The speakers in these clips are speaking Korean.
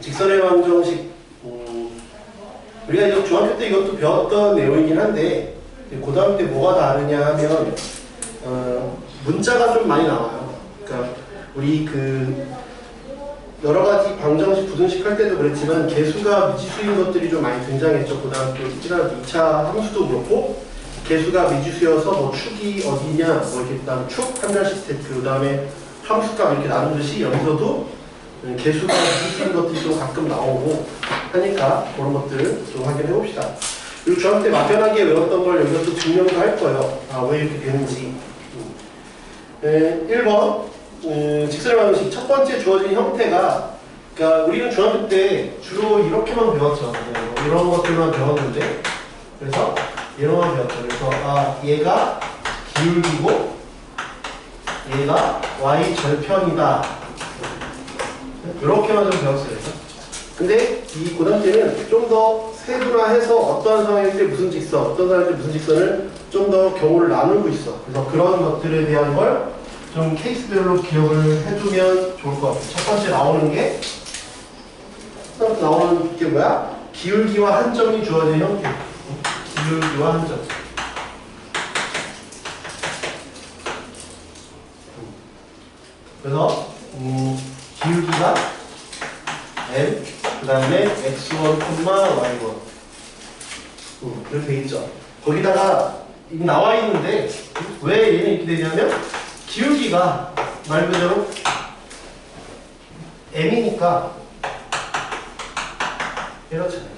직선의 방정식, 우리가 이제 중학교 때 이것도 배웠던 내용이긴 한데, 고등학교 때 뭐가 다르냐 하면, 문자가 좀 많이 나와요. 그러니까, 우리 여러 가지 방정식, 부등식 할 때도 그랬지만, 개수가 미지수인 것들이 좀 많이 등장했죠. 고등학교 2차 함수도 그렇고, 개수가 미지수여서 뭐 축이 어디냐, 뭐 이렇게 그다음 축 한 자씩 세트, 그 다음에 함수값 이렇게 나누듯이 여기서도 개수가 미지수인 것들이 좀 가끔 나오고 하니까 그런 것들 좀 확인해 봅시다. 그리고 중학교 때 막연하게 외웠던 걸 여기서 또 증명도 할 거예요. 왜 이렇게 되는지. 1번 직선의 방정식 첫 번째 주어진 형태가, 그러니까 우리는 중학교 때 주로 이렇게만 배웠죠. 이런 것들만 배웠는데, 그래서 이런만 배웠죠. 그래서 얘가 기울기고 얘가 y 절편이다. 이렇게만 좀 배웠어요. 근데 이 고등학교 때는 좀 더 세분화해서 어떠한 상황일 때 무슨 직선, 어떤 상황일 때 무슨 직선을 좀 더 경우를 나누고 있어. 그래서 그런 것들에 대한 걸 좀 케이스별로 기억을 해두면 좋을 것 같아요. 첫 번째 나오는 게 뭐야? 기울기와 한 점이 주어진 형태. 기울기와 한 점. 그래서 기울기가 m, 그 다음에 x1, y1 이렇게 돼 있죠. 거기다가 이미 나와 있는데 왜 얘는 이렇게 되냐면 기울기가 말 그대로 m이니까 이렇잖아요.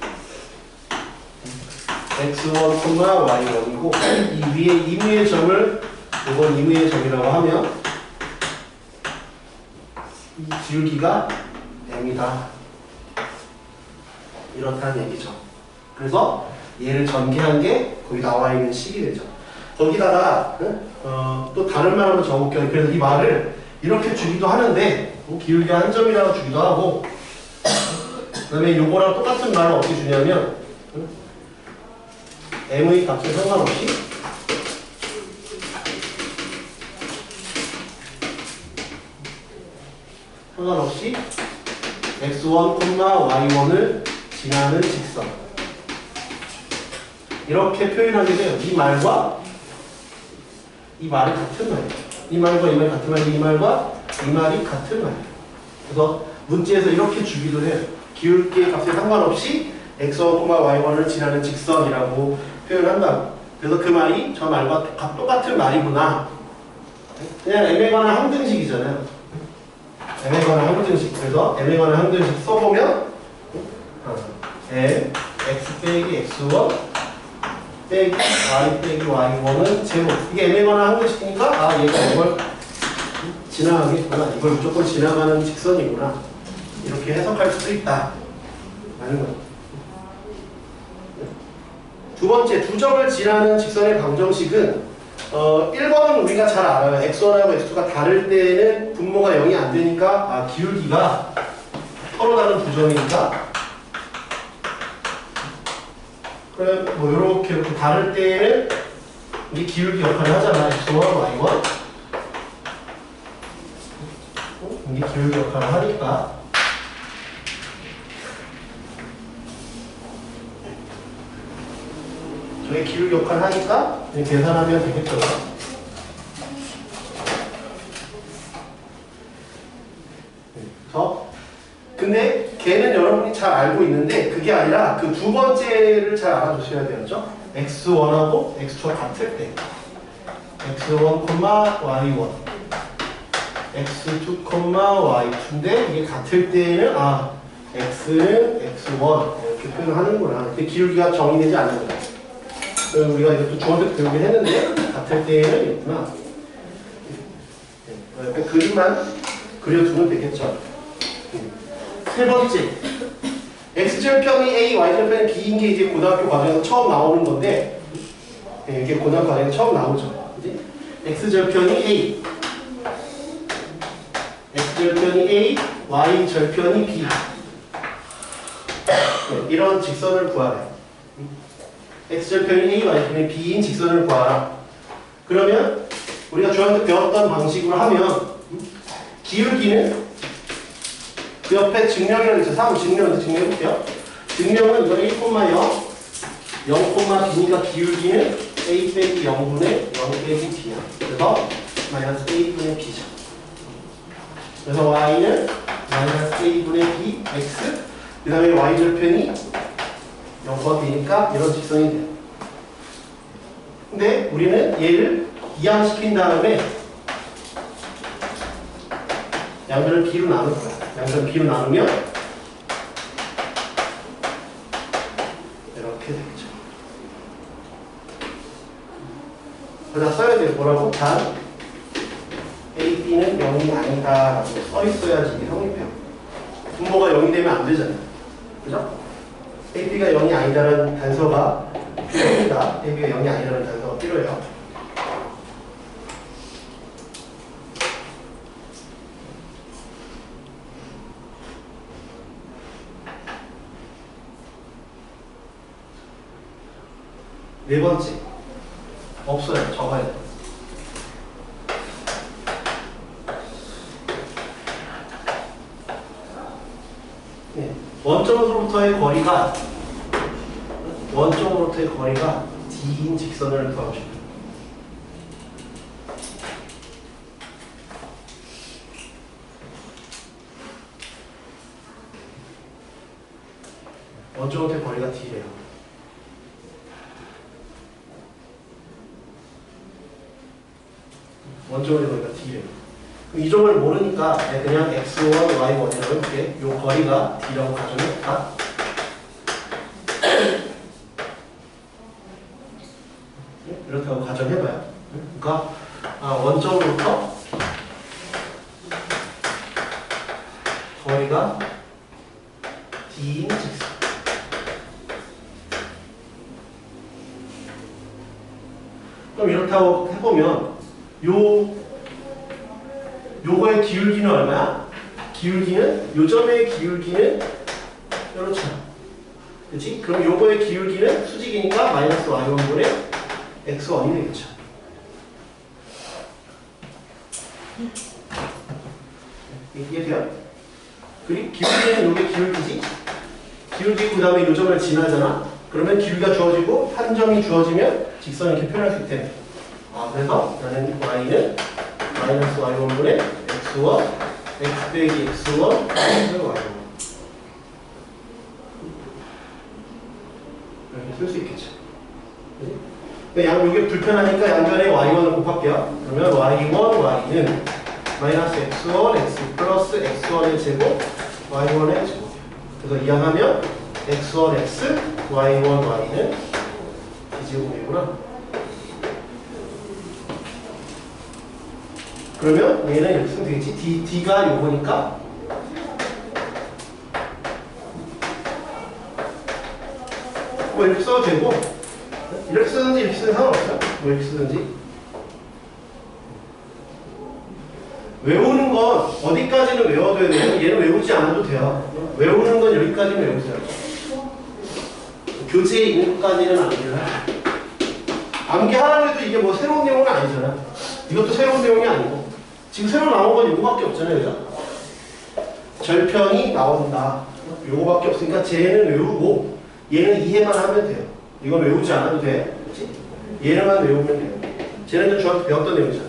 x1, y1이고 이 위에 임의의 점을 이건 임의의 점이라고 하면 이 기울기가 m이다. 이렇다는 얘기죠. 그래서 얘를 전개한 게 거기 나와 있는 식이 되죠. 거기다가 또 다른 말 한번 적어볼게요. 그래서 이 말을 이렇게 주기도 하는데 기울기가 한 점이라고 주기도 하고, 그 다음에 요거랑 똑같은 말을 어떻게 주냐면 m의 값에 상관없이 x1, y1을 지나는 직선, 이렇게 표현하게 돼요. 이 말과 이 말이 같은 말이에요. 이 말과 이 말이 같은 말이고 이 말과 이 말이 같은 말이에요. 그래서 문제에서 이렇게 주기도 해요. 기울기의 값에 상관없이 x1, y1을 지나는 직선이라고 표현한다. 그래서 그 말이 저 말과 똑같은 말이구나. 그냥 m에 관한 항등식이잖아요. m에 관한 항등식. 그래서 m에 관한 항등식 써보면 m, x 빼기 x1 빼기 y 빼기 y1은 제곱. 이게 m에 관한 항등식이니까 얘가 이걸 지나가겠구나. 이걸 무조건 지나가는 직선이구나. 이렇게 해석할 수도 있다. 라는 거예요. 두 번째, 두 점을 지나는 직선의 방정식은 1번은 우리가 잘 알아요. x1하고 x2가 다를 때는 분모가 0이 안 되니까 기울기가 서로 다른 두 점이니까 그래 뭐 이렇게 다를 때는 이게 기울기 역할을 하잖아. x1, y1 이게 기울기 역할을 하니까 저게 기울기 역할을 하니까 계산하면 되겠죠. 근데 걔는 여러분이 잘 알고 있는데 그게 아니라 그 두 번째를 잘 알아두셔야 되죠. x1하고 x2가 같을 때 x1, y1 x2, y2인데 이게 같을 때는 x는 x1 이렇게 표현하는구나. 근데 기울기가 정의되지 않는 거야. 우리가 이것도 중학교 때 배우긴 했는데 같을 때는 있구나. 그림만 그려두면 되겠죠. 세 번째, x절편이 a, y절편이 b인 게 이제 고등학교 과정에서 처음 나오는 건데, 이게 고등학교 과정에서 처음 나오죠. 그치? x절편이 a, x절편이 a, y절편이 b. 이런 직선을 구하래. x절편이 a, y절편이 b인 직선을 구하라. 그러면 우리가 중학교 때 배웠던 방식으로 하면 기울기는 그 옆에 증명이라고 있죠. 3 증명에서 증명해볼게요. 증명은 이거 1,0, 0,b니까 기울기는 a 빼기 0분의 0 빼기 b야. 그래서 마이너스 a분의 b죠. 그래서 y는 마이너스 a분의 b, x. 그 다음에 y절편이 0,b니까 이런 직선이 돼요. 근데 우리는 얘를 이항시킨 다음에 양변을 b로 나눌 거야. 양변을 b로 나누면 이렇게 되겠죠. 그러다 써야 돼요. 뭐라고? 단 a, b는 0이 아니다 라고 써 있어야지 이게 성립해요. 분모가 0이 되면 안 되잖아요. 그죠? a, b가 0이 아니다라는 단서가 필요합니다. a, b가 0이 아니다라는 단서가 필요해요. 네 번째, 없어요. 적어야 돼요. 네. 원점으로부터의 거리가 D인 직선을 구하십시오. 원점으로부터의 거리가 D래요. 원점의 거리가 D래요. 이 점을 모르니까 그냥 x1, y1이라고 이렇게 이 거리가 D라고 가정해볼까? 이렇다고 가정해봐요. 그러니까 원점으로부터 거리가 D인 직선. 그럼 이렇다고 해보면 요거의 기울기는 얼마야? 요 점의 기울기는 이렇죠. 그렇지? 그럼 요거의 기울기는 수직이니까 마이너스 y1분의 x1이 되겠죠. 이해돼요? 그리고 기울기는 요게 기울기지? 기울기고 그 다음에 요 점을 지나잖아? 그러면 기울기가 주어지고 한 점이 주어지면 직선을 이렇게 표현할 수 있대. 그래서 나는 y는 마이너스 y1분의 x1 x 빼기 x1 플러스 y1 이렇게 쓸 수 있겠죠. 요게 불편하니까 양변에 y1을 곱할게요. 그러면 y1, y는 마이너스 x1 x 플러스 x1의 제곱 y1의 제곱. 그래서 이항하면 x1 x y1 y는 d제곱이구나. 그러면 얘는 이렇게 쓰면 되겠지. D가 요거니까 뭐 이렇게 써도 되고 이렇게 쓰든지 이렇게 쓰는 상관없어요. 뭐 이렇게 쓰든지. 외우는 건 어디까지는 외워둬야 돼요? 얘는 외우지 않아도 돼요. 외우는 건 여기까지는 외우세요. 교재에 있는 것까지는 안 돼요. 암기하라고 해도 이게 뭐 새로운 내용은 아니잖아. 이것도 새로운 내용이 아니고 지금 새로 나온 건 요거밖에 없잖아요. 그죠? 절편이 나온다. 요거밖에 없으니까 쟤는 외우고 얘는 이해만 하면 돼요. 이건 외우지 않아도 돼. 그렇지? 얘는만 외우면 돼요. 쟤는 좀 중학교 배웠던 내용이잖아.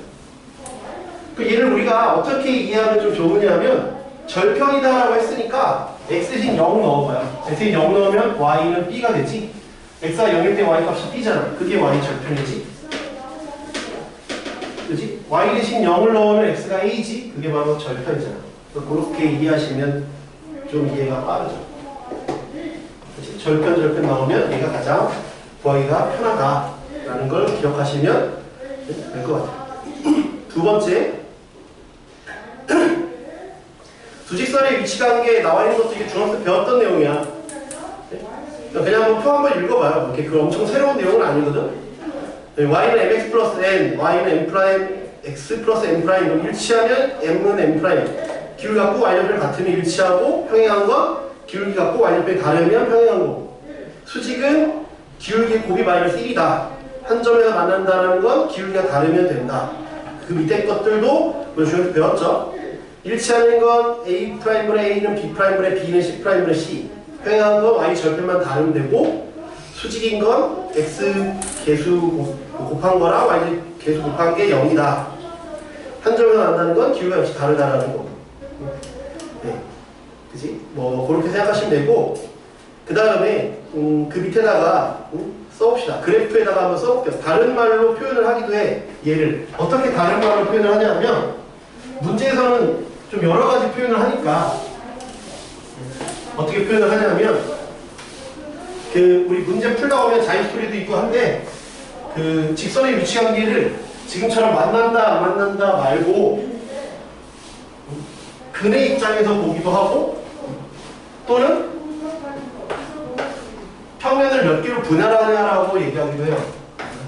그 얘를 우리가 어떻게 이해하면 좀 좋으냐면 절편이다라고 했으니까 x 대신 0 넣어봐요. x 대신 0 넣으면 y는 b가 되지. x가 0일 때 y 값이 b잖아. 그게 y 절편이지. 그지? y 대신 0을 넣으면 x가 a지. 그게 바로 절편이잖아. 그렇게 이해하시면 좀 이해가 빠르죠. 그치? 절편 나오면 얘가 가장 구하기가 편하다라는 걸 기억하시면 될 것 같아요. 두 번째, 두직선의 위치관계에 나와 있는 것도 이게 중학교 때 배웠던 내용이야. 그냥 한번 표 한번 읽어봐요. 이렇게 그 엄청 새로운 내용은 아니거든. y는 mx 플러스 n, y는 m 프라임 x 플러스 m 프라임 일치하면 m은 m 프라임. 기울기 갖고 y절편이 같으면 일치하고 평행한 건 기울기 갖고 y절편이 다르면 평행한 거고. 수직은 기울기 곱이 마이너스 1이다. 한 점에서 만난다는 건 기울기가 다르면 된다. 그 밑에 것들도 중학교 배웠죠. 일치하는 건 A'분의 A는 B'분의 B는 C'분의 C. 평행한 건 Y 절편만 다르면 되고, 수직인 건 X 개수 곱한 거랑 Y 개수 곱한 게 0이다. 한 점에서 난다는 건 기울기가 역시 다르다라는 거. 네. 그지? 뭐, 그렇게 생각하시면 되고, 그 다음에, 그 밑에다가, 써봅시다. 그래프에다가 한번 써볼게요. 다른 말로 표현을 하기도 해. 얘를. 어떻게 다른 말로 표현을 하냐면, 문제에서는 좀 여러 가지 표현을 하니까, 어떻게 표현을 하냐면, 우리 문제 풀다 보면 자유스토리도 있고 한데, 직선의 위치관계를 지금처럼 만난다, 안 만난다 말고, 근의 입장에서 보기도 하고, 또는 평면을 몇 개로 분할하냐라고 얘기하기도 해요.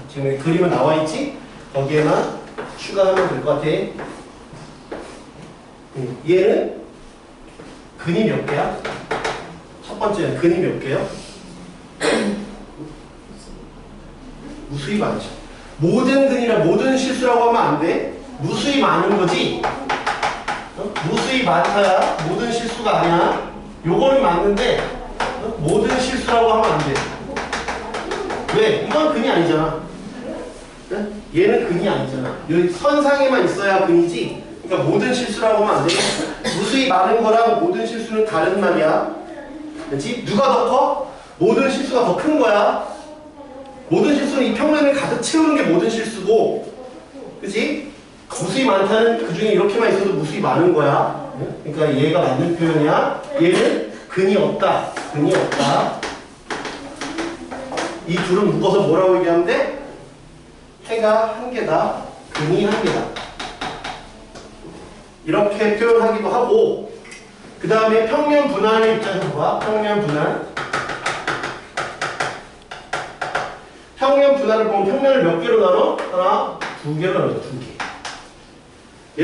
지금 그림은 나와 있지? 거기에만 추가하면 될 것 같아. 얘는 근이 몇 개야? 첫 번째는 근이 몇 개요? 무수히 많죠. 모든 근이나 모든 실수라고 하면 안 돼. 무수히 많은 거지. 무수히 많다야 모든 실수가 아니야. 요거는 맞는데 모든 실수라고 하면 안 돼. 왜? 이건 근이 아니잖아. 얘는 근이 아니잖아. 여기 선상에만 있어야 근이지. 그러니까 모든 실수라고 하면 안 돼. 무수히 많은 거랑 모든 실수는 다른 말이야. 그렇지? 누가 더 커? 모든 실수가 더 큰 거야. 모든 실수는 이 평면을 가득 채우는 게 모든 실수고, 그렇지? 무수히 많다는 그 중에 이렇게만 있어도 무수히 많은 거야. 그러니까 얘가 맞는 표현이야. 얘는 근이 없다. 근이 없다. 이 둘은 묶어서 뭐라고 얘기하면 돼? 해가 한 개다. 근이 한 개다. 이렇게 표현하기도 하고, 그 다음에 평면 분할의 입장에서 뭐야? 평면 분할. 평면 분할을 보면 평면을 몇 개로 나눠? 하나, 두 개로 나눠. 두 개.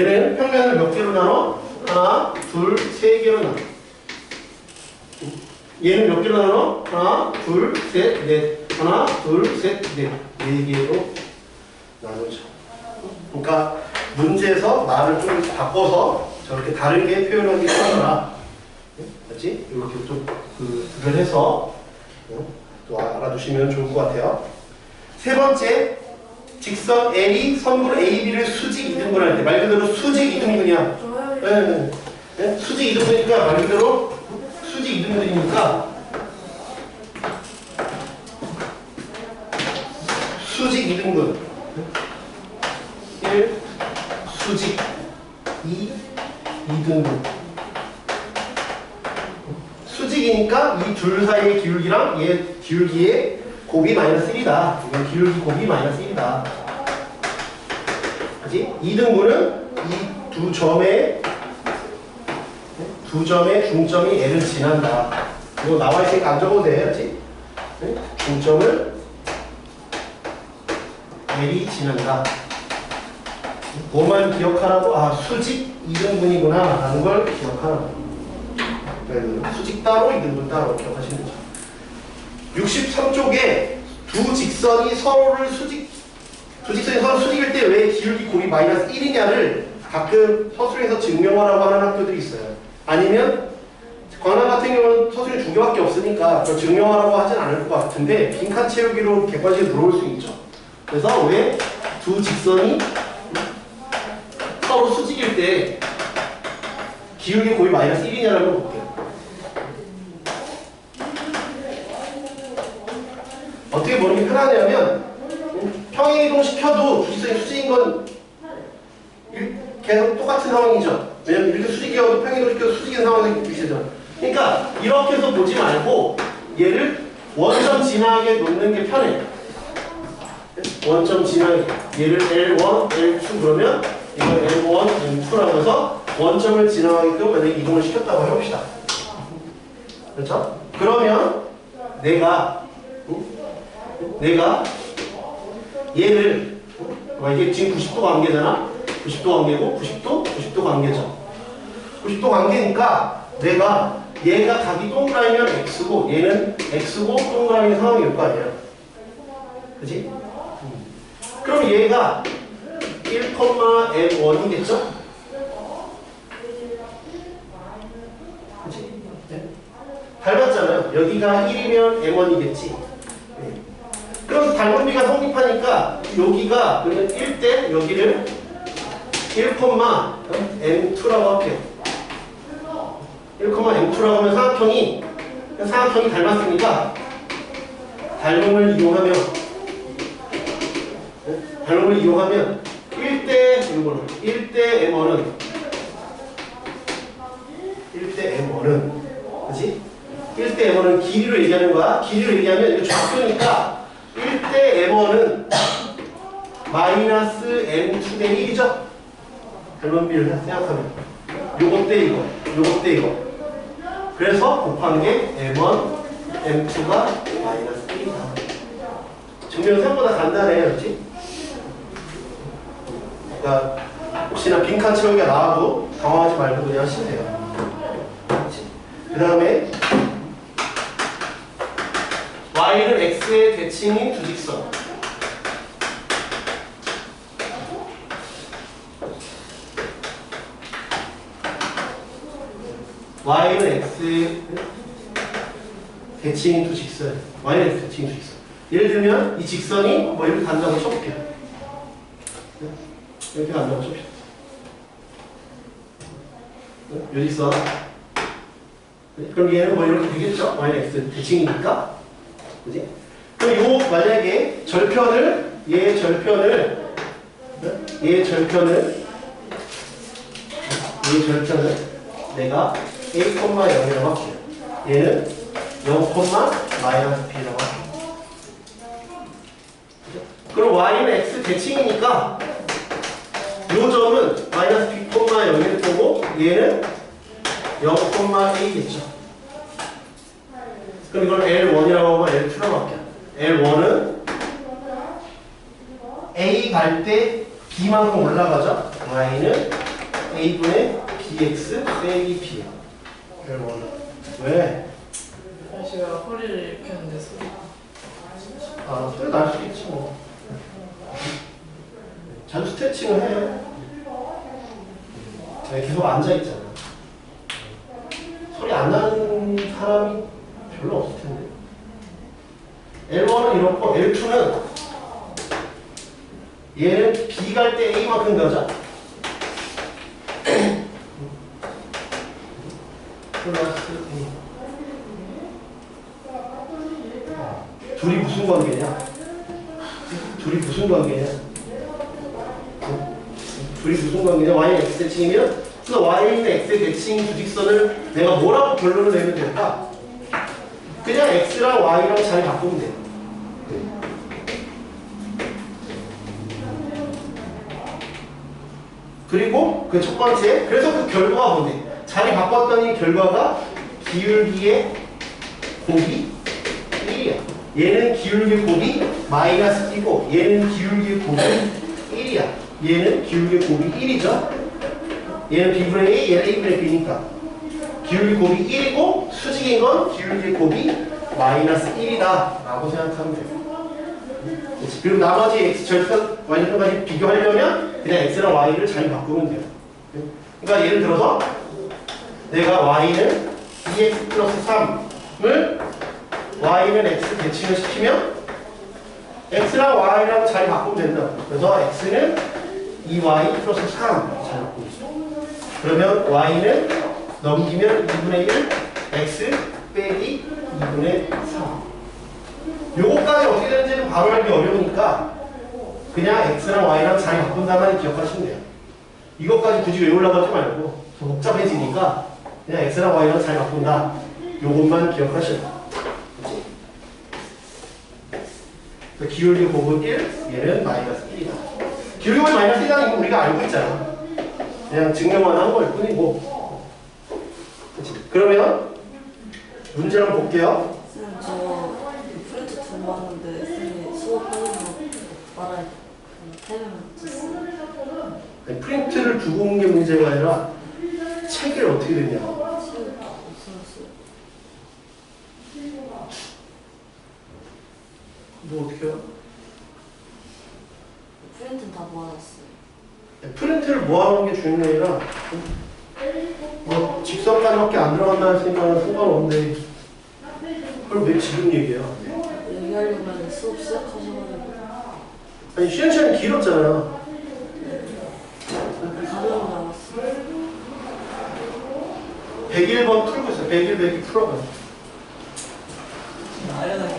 얘는 평면을 몇 개로 나눠? 하나, 둘, 세 개로 나눠. 얘는 몇 개로 나눠? 하나, 둘, 셋, 넷. 하나, 둘, 셋, 넷. 네 개로 나누죠. 그러니까 문제에서 말을 좀 바꿔서 저렇게 다르게 표현하기 하더라. 맞지? 이렇게 좀 구별해서 또 알아두시면 좋을 것 같아요. 세 번째, 직선 L이 선분 AB를 수직 이등분할 때 말 그대로 수직 이등분이야. 네. 수직 이등분이니까 말 그대로 수직 이등분이니까 수직 이등분 1 수직 2 이등분 수직이니까 이 둘 사이의 기울기랑 얘 기울기의 곱이 마이너스 1이다. 이건 기울기 곱이 마이너스 1이다. 그치? 2등분은 이 두 점의 중점이 L을 지난다. 이거 나와 있으니까 안 적어도 돼. 그치? 중점을 L이 지난다. 뭐만 기억하라고? 아, 수직 2등분이구나 라는 걸 기억하라고. 수직 따로 2등분 따로 기억하시면 되죠. 63쪽에 두 직선이 서로 수직일 때 왜 기울기 곱이 마이너스 1이냐를 가끔 서술에서 증명하라고 하는 학교들이 있어요. 아니면 관함 같은 경우는 서술이 두 개밖에 없으니까 증명하라고 하진 않을 것 같은데 빈칸 채우기로 객관식에 들어올 수 있죠. 그래서 왜 두 직선이 서로 수직일 때 기울기 곱이 마이너스 1이냐라고 볼게요. 어떻게 보는 게 편하냐면 평행이동 시켜도 두 직선이 수직인 건 계속 똑같은 상황이죠. 왜냐면 이렇게 수직이어도 평행이동 시켜도 수직인 상황이 비슷하죠. 그러니까 이렇게 해서 보지 말고 얘를 원점 지나게 놓는 게 편해. 원점 지나게 얘를 L1, L2 그러면 이걸 L1, L2라고 해서 원점을 지나가게끔 만약에 이동을 시켰다고 해봅시다. 그렇죠? 그러면 내가 얘를 이게 지금 90도 관계잖아. 90도 관계고 90도 관계죠. 90도 관계니까 내가 얘가 각이 동그라미면 X고 얘는 X고 동그라미 상황일 거 아니야. 그치? 그럼 얘가 1,M1이겠죠? 그러면 여기가 1이면 M1이겠지. 그럼 닮은비가 성립하니까 여기가 그러면 1대 여기를 1,M2라고 할게요. 1,M2라고 하면 삼각형이 닮았으니까 닮음을 이용하면 1대 이걸로 1대 M1은 그치? 1대 M1은 길이로 얘기하는 거야. 길이로 얘기하면 이거 좌표니까 1대 M1은 마이너스 M2 대 1이죠? 닮은비를 생각하면 요것 대 이거, 요것 대 이거. 그래서 곱한 게 M1, M2가 마이너스 1이다. 증명은 생각보다 간단해요, 그렇지? 그러니까 혹시나 빈칸 채우기가 나와도 당황하지 말고 그냥 하시면 돼요. 그 다음에 y는 x의 대칭인 두 직선. y는 x의 대칭인 두 직선. y는 x 대칭인 두 직선. 예를 들면 이 직선이 뭐 이렇게 간다고 쳐볼게요. 이렇게 간다고 칩시다. 요 직선. 그럼 얘는 뭐 이렇게 되겠죠? y는 x 대칭이니까. 그지? 그럼 요 만약에 얘 절편을 내가 a, 0이라고 할게요. 얘는 0, 마이너스 b라고 할게요. 그럼 y는 x 대칭이니까 요 점은 마이너스 b, 0일 거고 얘는 0, a겠죠. 그럼 이걸 L1이라고 하면 L2라고 할게요. L1은 A 갈 때 B만큼 올라가죠. y는 A분의 BX 빼기 B야. L1은. 왜? 제가 허리를 이렇게 하는데 소리 날 수 있지 뭐. 자주 스트레칭을 해. 계속 앉아있잖아. 소리 안 나는 사람이 별로 없을 텐데. L1은 이렇고 L2는 얘는 B 갈 때 A만큼 가죠. 플러스 A. 둘이 무슨 관계냐? 둘이 무슨 관계냐? y는 x 대칭이면 그래서 y는 x의 대칭 두 직선을 내가 뭐라고 결론을 내면 될까? 그냥 x랑 y랑 잘 바꾸면 돼요. 그리고 그 첫 번째, 그래서 그 결과가 뭔데? 자리 바꿨더니 결과가 기울기의 곱이 1이야. 얘는 기울기의 곱이 마이너스 2고 얘는 기울기의 곱이 1이야. 얘는 기울기의 곱이 1이죠. 얘는 b분의 a, 얘는 a분의 b니까 기울기 곱이 1이고 수직인 건 기울기 곱이 마이너스 1이다 라고 생각하면 돼요. 그리고 나머지 x 절편, y 절편까지 비교하려면 그냥 x랑 y를 잘 바꾸면 돼요. 그러니까 예를 들어서 내가 y는 2x 플러스 3을 y는 x 대칭을 시키면 x랑 y랑 잘 바꾸면 된다. 그래서 x는 2y 플러스 3 잘 바꾸고 있어. 그러면 y는 넘기면 2분의 1 x 빼기 2분의 3. 요거까지 어떻게 되는지는 바로 알기 어려우니까 그냥 x랑 y랑 잘 바꾼다만 기억하시면 돼요. 이것까지 굳이 외우려고 하지 말고 더 복잡해지니까 그냥 x랑 y랑 잘 바꾼다. 요것만 기억하셔요. 그치? 기울기 곱은 1, 얘는 마이너스 1이다. 기울기 곱이 마이너스 1이라는 건 우리가 알고 있잖아. 그냥 증명만 한 걸 뿐이고. 그치? 그러면 문제 한번 볼게요. 쌤, 저 프린트 들어봤는데 쌤이 수업하는 거 말할 해면 아니, 프린트를 두고 온 게 문제가 아니라 책을 어떻게 됐냐. 뭐 어떻게 해요? 프린트는 다 모아놨어요. 프린트를 모아놓은 게 중요한 게 아니라 뭐 직선까지밖에 안 들어간다는 생각은 상관없는데 그럼 왜 지금 얘기해요? 얘기하려면 수업 시작하셔가지고 아니 쉬는 시간이 길었잖아요. 가벼운 줄 알았어. 101번 풀고 있어요. 101, 102 풀어봐요. 아련하게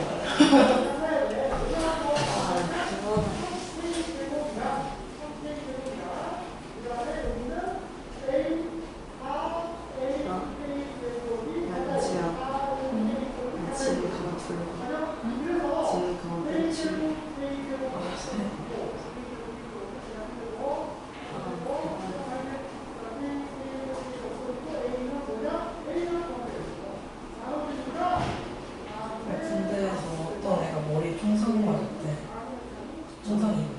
군대에서 어떤 애가 머리 총상 맞았대. 총상이 있대.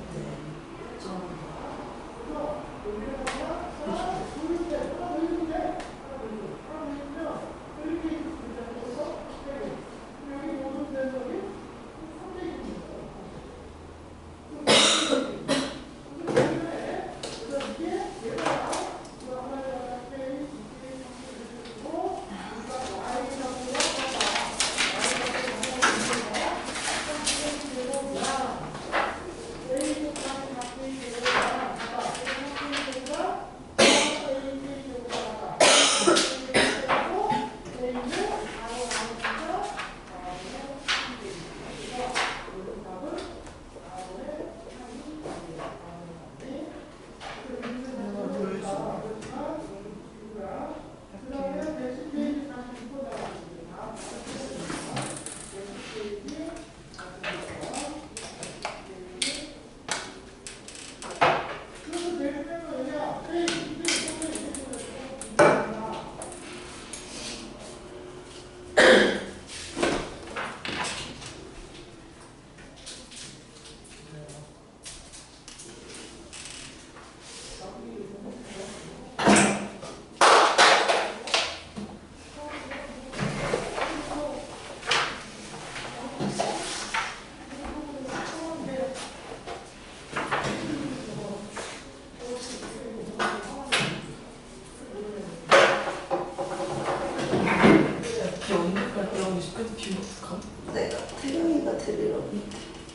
비 언니까지 들어오고 싶은데 비 어떡함? 내가 태경이가 데리러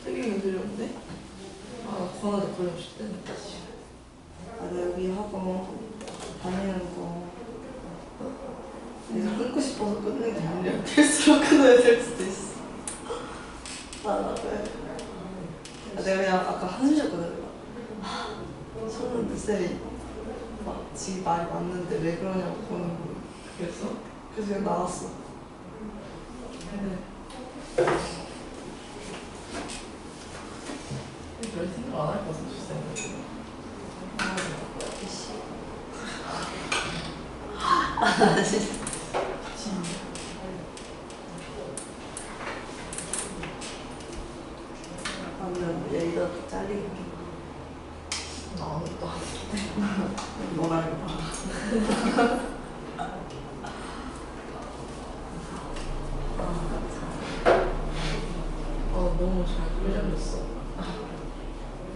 태경이 들려온대? 아, 권한테 걸려고 싶대. 나 여기 학원 다니는 거 내가 끊고 싶어서 끊는 게 아니라 될수록 끊어야 될 수도 있어. 나 그래. 내가 그냥 아까 한숨 쉬었거든. 손은 쌤이 막 지 말이 맞는데 왜 그러냐고 보는 거. 그랬어? 그래서 그냥 나왔어. 근데 별 생각 안 할 것 같아, 쌤. 아 진짜. 방금 얘기가 잘리고 아무것도 안 뭐라고 봐. 너무 잘 끌려줬어.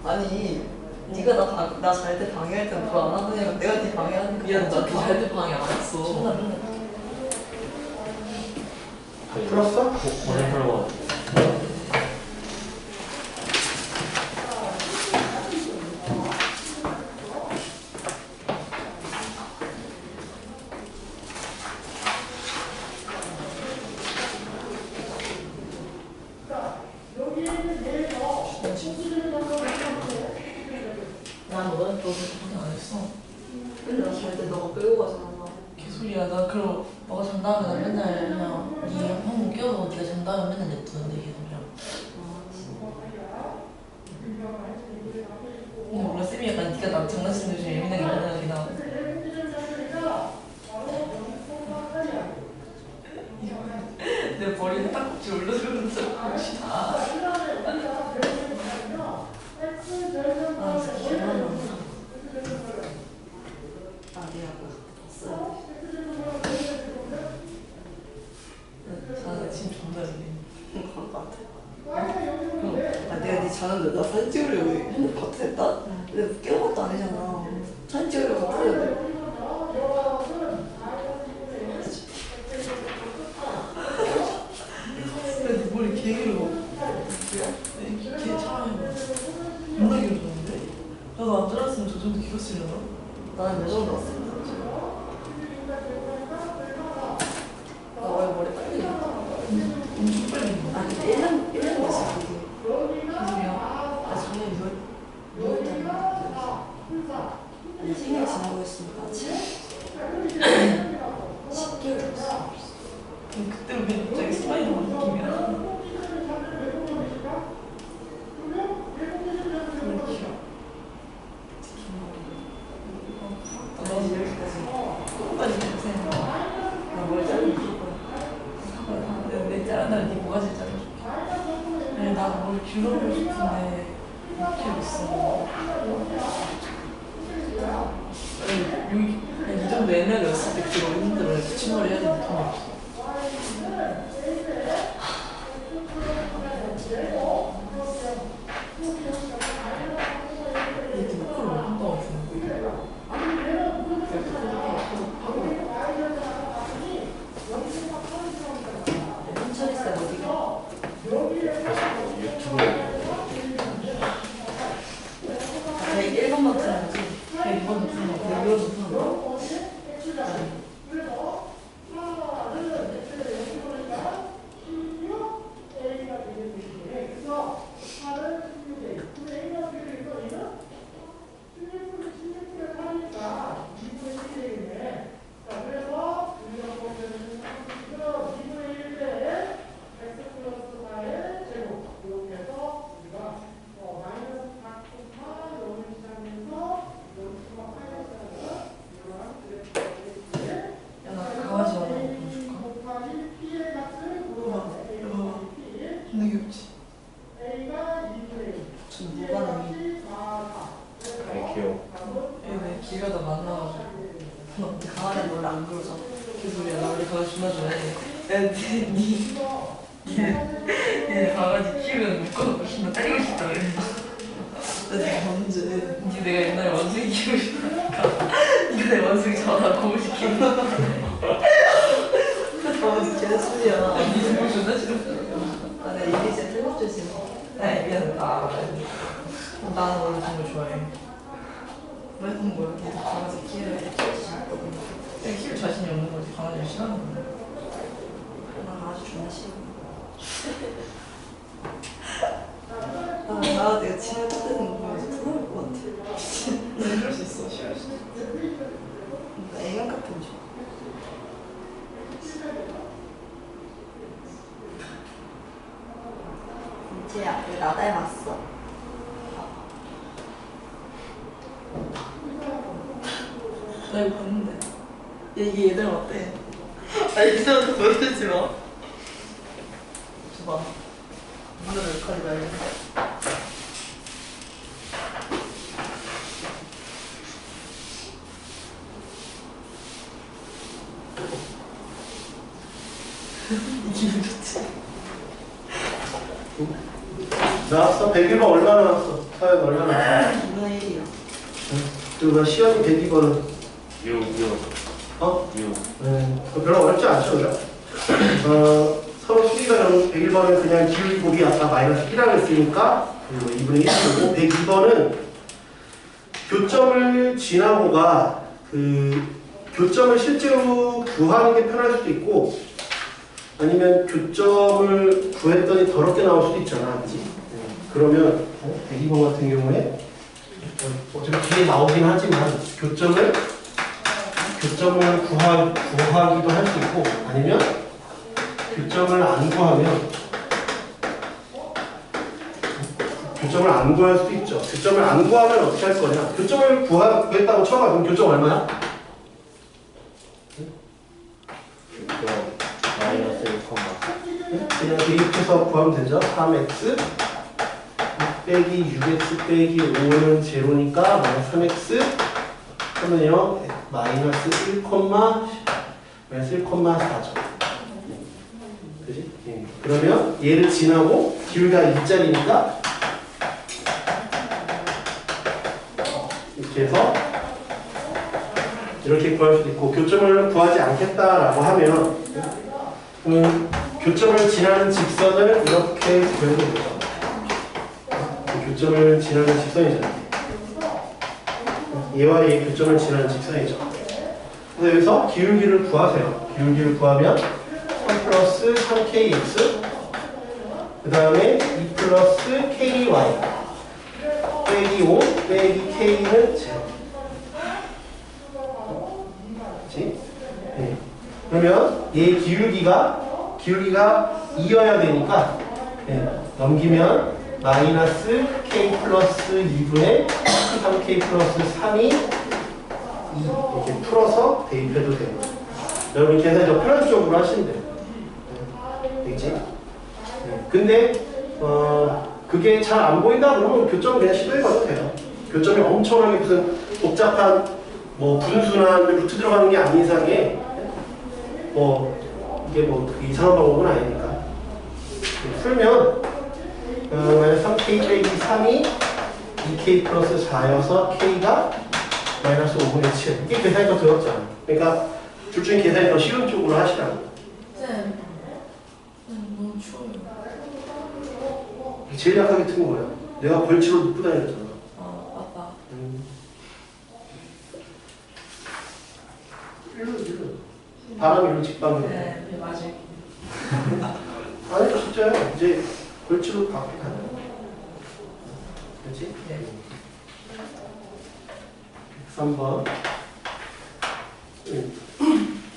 아니 네가 나 잘 때 방해할 때는 그거 안 하더니 내가 네 방해하는 거 미안, 나 잘때 방해 안 했어. 존나 맨날 풀었어? 오늘 풀고 난 너한테 방해 안 했어. 근데 나 잘 때 너가 끌고 가잖아. 개소리야. 나 그럼 너가 잔다면 난 맨날 그냥 네형 깨워서 네가 잔다면 맨날 냅두는데 개소리야. 근데 몰라, 쌤이 약간 네가 나 장난치는 데 중에 예민하게 반응하긴 하고. 내 머리에 딱지 올려주는 줄 알고. 아 진짜 기억나. 아 내가 봤어. 아, 지금 존나 이래. 그럴 것 같아. 아 내가 네 자는데 나 사진 찍으려고 핸드폰 갖다 댔다? 근데 깨운 것도 아니잖아. 사진 찍으려고 갖다 댔는데 머리 개 길어. 개 차요. 존나 길어졌는데? 나도 안 잘랐으면 저 정도 길었으려나? 나는 내 정도 왔어. 나 원래 머리 빨리 길어. 엄청 빨리 길어. 아니 1년 됐어 그게. 계속이야. 나 작년에 6월달에 아니 생일 지나고 있으니까 10개월 됐어. 그때로 그냥 갑자기 스파이더맨 느낌이야. 너무 귀여워. 나 이제 여기까지. 똑같이 냄새. 나 머리 자르면 좋을 거야. 내 자른다는 네 뭐가 제일 자르줄게. 아니 나 머리 길어보고 싶은데 못 길었어. 아니 이 정도 옛날이었을 때 그거 힘들어. 붙임머리 해야 되는데 돈이 없어. 이렇게 목걸이 한 번 주는 거야. 현철이 쌤 어디가? 유튜브에 내 1번만 틀는 거지? 내 이번 무슨 거? 내 2번 틀는 거? 야, 나 강아지 하나 보여줄까? 봐봐. 존나 귀엽지? 지금 무관함이 아이 귀여워. 얘네 길 가다 만나가지고 강아지 원래 안 그러잖아. 개소리야. 나 원래 강아지 존나 좋아해. 야, 얘 강아지 키우면 묶어놓고 존나 때리고 싶다 그래. 내가 언제 니 내가 옛날에 원숭이 키우고 싶으니까 니가 내 원숭이 잡아다 고무시키는 거. 강아지 개소리야. 니 정말 존나 싫었어. 나 내 이미지에 틀렸지 지금. 네, 미안해. 나는 원래 정말 좋아해. 왜 그런 거야? 계속 강아지 키우는 애 키우지 않거든. 내가 키울 자신이 없는 거지. 강아지를 싫어하는 거야. 나 강아지 존나 싫어. 나 내가 치마 뜯는 거 보면서 부러울 것 같아. 네, 그럴 수 있어. 싫어할 수 있어. 나 애견 같은 거 좋아. 쟤야, 왜나 닮았어? 나 이거 봤는데. 이게 얘들 어때? 아, 얘들한테 보여주지 마. 줘봐. 눈을 가지 말고. 기분 좋지? 나왔어? 101번 얼마나 나왔어? 사연 얼마나 나왔어? 2분의 1이야. 그리고 시연이 102번은? 6. 어? 6. 그거 별로 어렵지 않죠, 그죠? 서로 수기가는 101번은 그냥 기울기 곱이 아까 마이너스 1하고 있으니까 그리고 2분의 1이고 102번은 교점을 지나고가 그 교점을 실제로 구하는 게 편할 수도 있고 아니면 교점을 구했더니 더럽게 나올 수도 있잖아, 그치? 그러면 102번 같은 경우에 어차피 뒤에 나오긴 하지만 교점을 구하기도 할 수 있고 아니면 교점을 안 구하면 교점을 안 구할 수도 있죠. 교점을 안 구하면 어떻게 할 거냐? 교점을 구했다고 쳐봐. 그럼 교점 얼마야? 마이너스 1, 그냥 대입해서 구하면 되죠. 3x 빼기 6x 빼기 5는 제로니까 마이너스 3x 그러면요 마이너스 1,4죠. 그지? 예. 그러면 얘를 지나고 기울기가 2짜리니까 이렇게 해서 이렇게 구할 수도 있고 교점을 구하지 않겠다라고 하면 교점을 지나는 직선을 이렇게 그려도 되죠. 교점을 지나는 직선이잖아요. 얘와 얘의 교점을 지나는 직선이죠. 그래서 여기서 기울기를 구하세요. 기울기를 구하면 3 플러스 3kx 그 다음에 2 플러스 ky 빼기 5 빼기 k는 0. 그렇지? 네. 그러면 얘 기울기가 2여야 되니까 네. 넘기면 마이너스 k 플러스 2분의 3k 플러스 3이 2 이렇게 풀어서 대입해도 돼요. 여러분 계산 더 편한쪽으로 하시면 돼요. 되겠지? 네. 근데 그게 잘 안 보인다 그러면 교점 그냥 시도해봐도 돼요. 교점이 엄청나게 무슨 복잡한 뭐 분수나 루트 들어가는 게 아닌 이상에 이게 이상한 방법은 아니니까. 풀면 마이너스 3k 빼기 3이 2k 플러스 4여서 k가 마이너스 5분의 7. 이게 계산이 더 들었잖아. 그러니까 둘 중에 계산이 더 쉬운 쪽으로 하시라고. 쌤, 너무 추워요. 제일 약하게 튼 거야. 내가 벌칙을 묶고 다녔잖아. 맞다. 일로. 바람이 일로 직방으로. 네, 맞아요. 아니 진짜요. 이제 벌칙을 갖고 다녀. 그렇지? 네. 3번.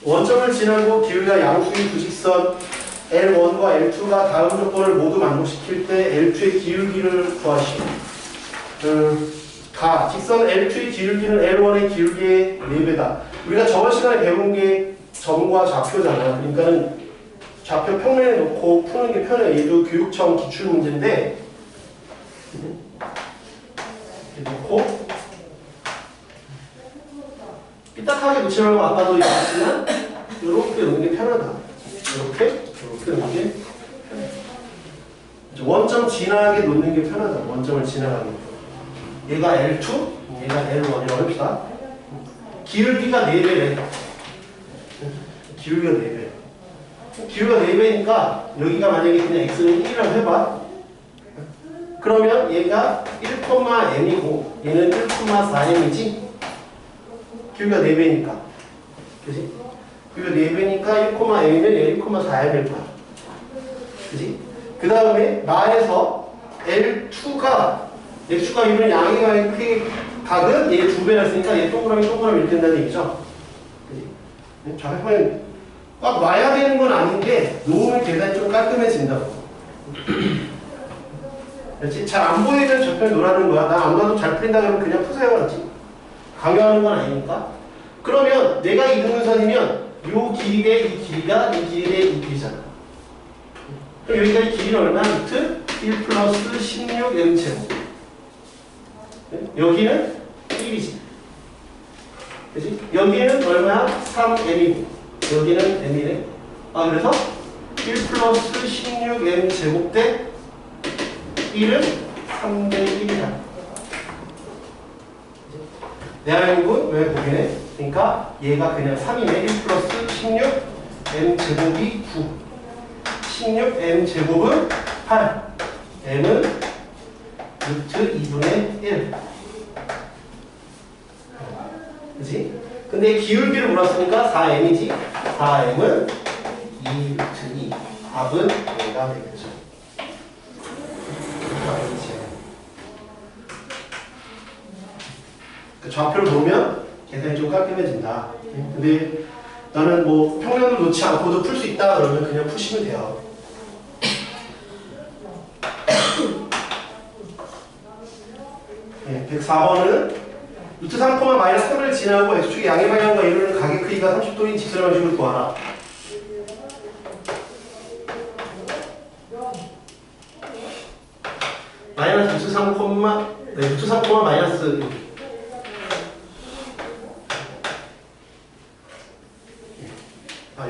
원점을 지나고 기울기가 양수인 두 직선 L1과 L2가 다음 조건을 모두 만족시킬 때 L2의 기울기를 구하시오. 직선 L2의 기울기는 L1의 기울기의 4배다. 우리가 저번 시간에 배운 게 점과 좌표잖아. 그러니까는 좌표 평면에 놓고 푸는 게 편해. 얘도 교육청 기출 문제인데 이렇게 놓고 삐딱하게 놓지 말고 아까도 얘기했지만 이렇게 놓는 게 편하다. 이렇게 놓는 게 편하다. 원점 지나게 놓는 게 편하다. 원점을 지나가게. 얘가 L2, 얘가 L1이라고 합시다. 기울기가 4배래. 기울기가 4배. 기울기가 4배니까 여기가 만약에 그냥 x는 1이라고 해봐. 그러면 얘가 1,m이고 얘는 1,4m이지? 기울기가 4배니까. 그지? 기울기가 4배니까 1,m이면 얘 1,4m일 거야. 그지? 그 다음에 나에서 L2가 x가 이루는 양의 크기 각은 얘 2배나 쓰니까 얘 동그라미 이렇게 된다는 얘기죠. 그지? 좌표면 꽉 놔야 되는 건 아닌데 놓으면 계산이 좀 깔끔해진다고. 그렇지? 잘 안 보이면 좌표에 놓으라는 거야. 나 안 놔도 잘 풀린다 그러면 그냥 푸세요. 그렇지? 강요하는 건 아니니까. 그러면 내가 이등분선이면 요 길이 대 이 길이가 이 길이 대 이 길이잖아. 그럼 여기까지 길이는 얼마야? 루트 1 플러스 16m 제곱. 여기는 1이지. 그치? 여기는 얼마야? 3m이고 여기는 m이네. 그래서 1 플러스 16m 제곱 대 1은 3대 1이다. 대한민국 왜 보기네? 그러니까 얘가 그냥 3이네. 1 플러스 16m 제곱이 9. 16m 제곱은 8. m은 루트 2분의 1. 그치? 근데 기울기를 물었으니까 4m이지? 4m은 2 루트 2. 답은 얘가 되겠죠. 그 좌표를 보면 계산이 좀 깔끔해진다. 근데 나는 뭐 평면을 놓지 않고도 풀 수 있다 그러면 그냥 푸시면 돼요. 네, 104번은 루트 3, 마이너스 3을 지나고 x축의 양의 방향과 이루는 각의 크기가 30도인 직선의 방식을 구하라. 마이너스 루트 3, 루트 3, 마이너스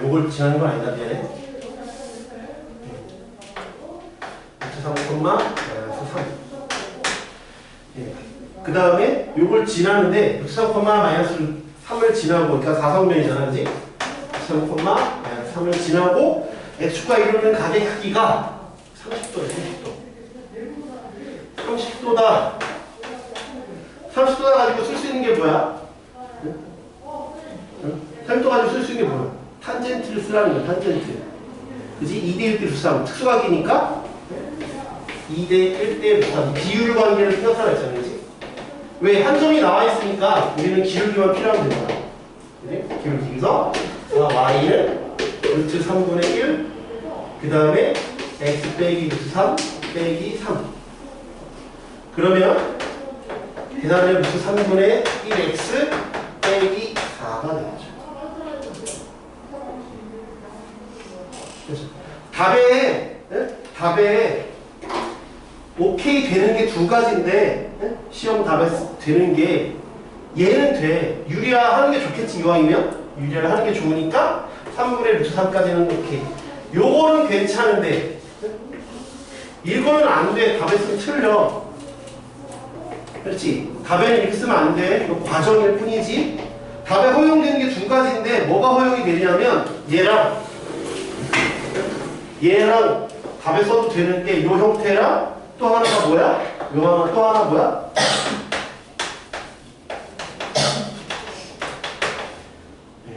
요걸 지나는 건 아니다. 미안해. 루트 3, 마이너스 3. 예. 그 다음에 요걸 지나는데 루트 3, 마이너스 3을 지나고 그러니까 4성면이잖아. 그지? 루트 3, 마이너스 3을 지나고 x축과 이루는 각의 크기가 30도예요. 30도. 30도다. 30도다 가지고 쓸 수 있는 게 뭐야? 30도 가지고 쓸 수 있는 게 뭐야? 탄젠트를 쓰라는 거야. 탄젠트. 그지? 2대 1대 루트 특수각이니까 2대 1대 루트 비율 관계를 생각하라 했잖아요. 그지? 왜? 한 점이 나와 있으니까 우리는 기울기만 필요하면 되잖아. 그지? 기울기. 그래서 y는 루트 3분의 1, 그 다음에 x 빼기 루트 3 빼기 3. 그러면 계산에 루트 3분의 1x 빼기 4가 되겠죠. 그렇죠. 답에 오케이 되는 게 두 가지인데 시험 답에 되는 게 얘는 돼. 유리화 하는 게 좋겠지. 이왕이면 유리화를 하는 게 좋으니까 3분의 루트 3까지는 오케이. 요거는 괜찮은데 이거는 안 돼. 답에 쓰면 틀려. 그렇지. 답에는 이렇게 쓰면 안 돼. 이거 과정일 뿐이지. 답에 허용되는 게 두 가지인데 뭐가 허용이 되냐면 얘랑 답에 써도 되는 게 이 형태랑 또 하나가 뭐야? 또 하나 뭐야?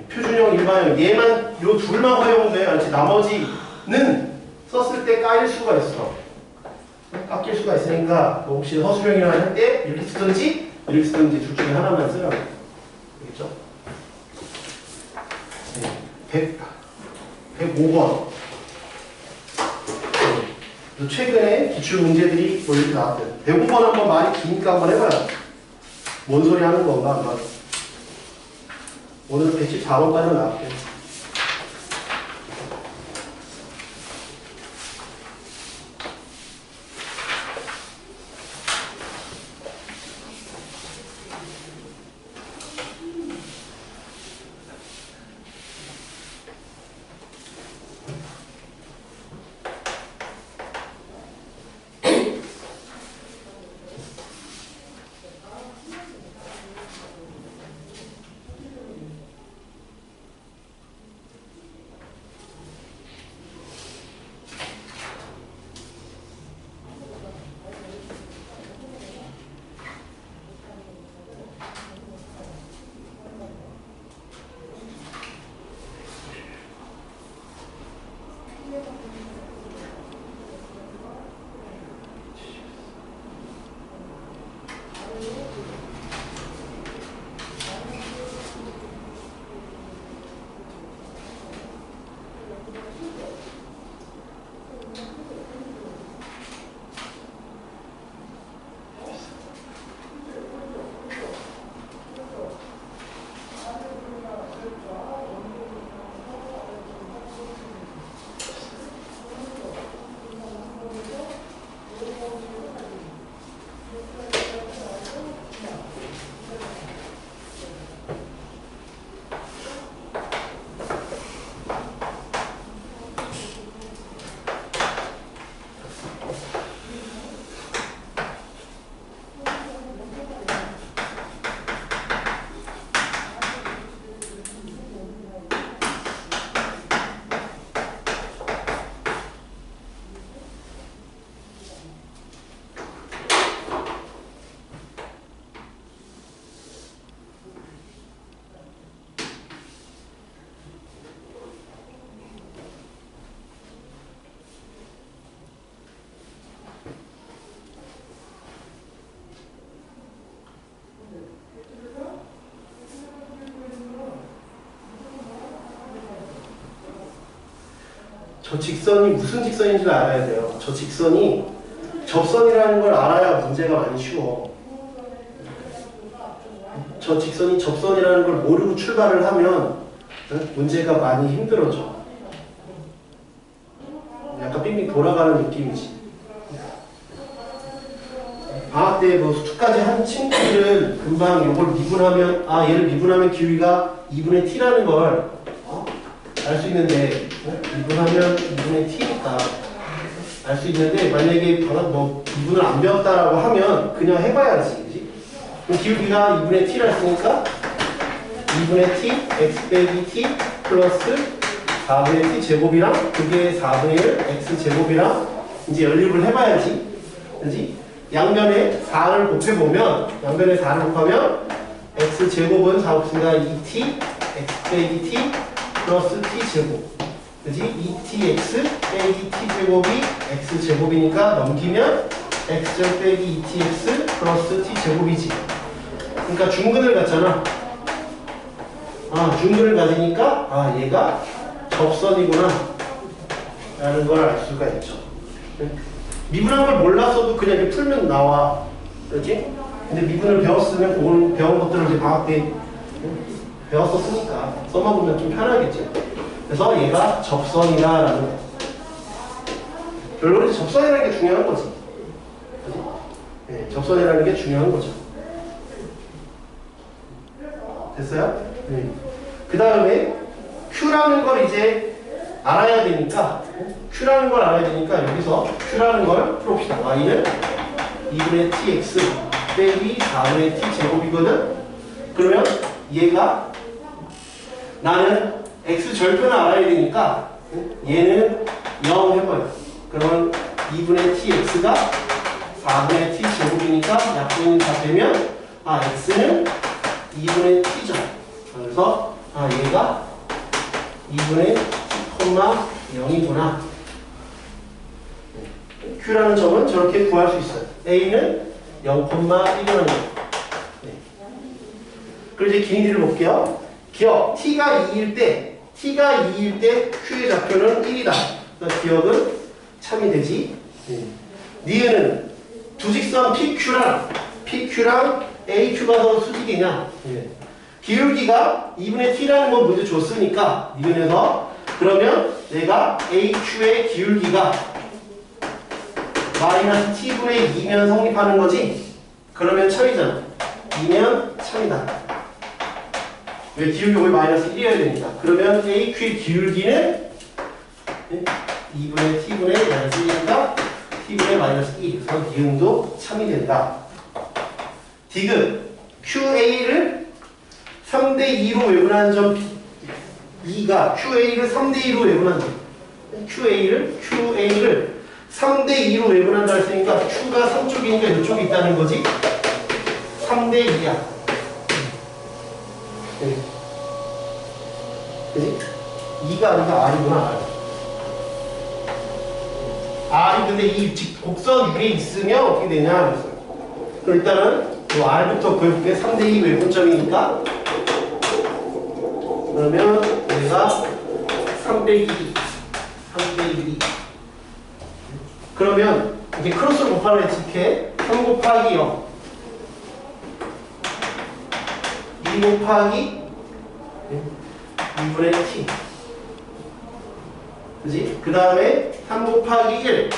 표준형, 일반형. 얘만 요 둘만 허용돼. 알지? 나머지는 썼을 때 까일 수가 있어. 깎일 수가 있으니까 혹시 허수령이라 할 때 이렇게 쓰든지 이렇게 쓰든지 둘 중에 하나만 쓰라고. 알겠죠? 105번. 최근에 기출 문제들이 뭐 이렇게 나왔대요. 105번 한번 말이 기니까 한번 해봐요. 뭔 소리 하는 건가 한번. 오늘 114번까지는 나왔대요. 저 직선이 무슨 직선인지를 알아야 돼요. 저 직선이 접선이라는 걸 알아야 문제가 많이 쉬워. 저 직선이 접선이라는 걸 모르고 출발을 하면 문제가 많이 힘들어져. 약간 빙빙 돌아가는 느낌이지. 방학 때 뭐 수까지 한 친구들은 금방 이걸 미분하면 얘를 미분하면 기울기가 2분의 t라는 걸 알 수 있는데 미분하면 2분의 t니까 알 수 있는데 만약에 뭐 미분을 안 배웠다라고 하면 그냥 해봐야지. 그치? 그럼 기울기가 2분의 t라 했으니까 2분의 t x 빼기 t 플러스 4분의 t 제곱이랑 그게 4분의 1 x 제곱이랑 이제 연립을 해봐야지. 그지? 양변에 4를 곱해보면, 양변에 4를 곱하면 x 제곱은 4 없으니까 2t x 빼기 t 플러스 t 제곱. 그지? 2tx 빼기 t 제곱이 x 제곱이니까 넘기면 x제곱 빼기 2tx 플러스 t 제곱이지. 그러니까 중근을 갖잖아. 중근을 가지니까 얘가 접선이구나 라는 걸 알 수가 있죠. 미분한 걸 몰랐어도 그냥 이렇게 풀면 나와. 그렇지? 근데 미분을 배웠으면 그건 배운 것들을 이제 방학 때 배웠었으니까 써먹으면 좀 편하겠지. 그래서 얘가 접선이다라는 거. 결론은 접선이라는 게 중요한 거지. 그치? 네, 접선이라는 게 중요한 거죠. 됐어요? 네. 그 다음에 Q라는 걸 이제 알아야 되니까 Q라는 걸 알아야 되니까 여기서 Q라는 걸 풀어봅시다. Y는 2분의 tx 빼기 4분의 t 제곱이거든. 그러면 얘가 나는 x 절편을 알아야 되니까 얘는 0 해봐요. 그러면 2분의 tx가 4분의 t 제곱이니까 약분이 다 되면 x는 2분의 t죠. 그래서 얘가 2분의 t, 0이구나. Q라는 점은 저렇게 구할 수 있어요. A는 0,1이라는 거. 그리고 이제 기니를 볼게요. 기억 T가 2일 때 Q의 좌표는 1이다. 그러니까 기억은 참이 되지. 니은은 두 직선 PQ랑 AQ가 더 수직이냐. 기울기가 2분의 T라는 건 먼저 줬으니까 니은에서 그러면 내가 AQ의 기울기가 마이너스 T분의 2면 성립하는 거지? 그러면 참이잖아. 2면 참이다. 왜 기울기 왜 마이너스 1이어야 되니까. 그러면 AQ의 기울기는 2분의 T분의 마이너스 1이니까 T분의 마이너스 2. 그래서 기울기도 참이 된다. 디귿 QA를 3대2로 외분하는 점 B가 QA를 3대2로 외분하는 점 QA를 3대2로 외분한다 했으니까 Q가 3쪽이니까 이쪽에 있다는 거지. 3대2야. 그지? 2가 아니라 R이구나. R이 근데 이 곡선 위에 있으면 어떻게 되냐 그랬어요. 그럼 일단은 R부터 구해볼게. 3대2 외분점이니까 그러면 얘가 3대2 그러면 이렇게 크로스를 곱하면 이렇게 3 곱하기 0 2 곱하기 2분의 t 그지? 그 다음에 3 곱하기 1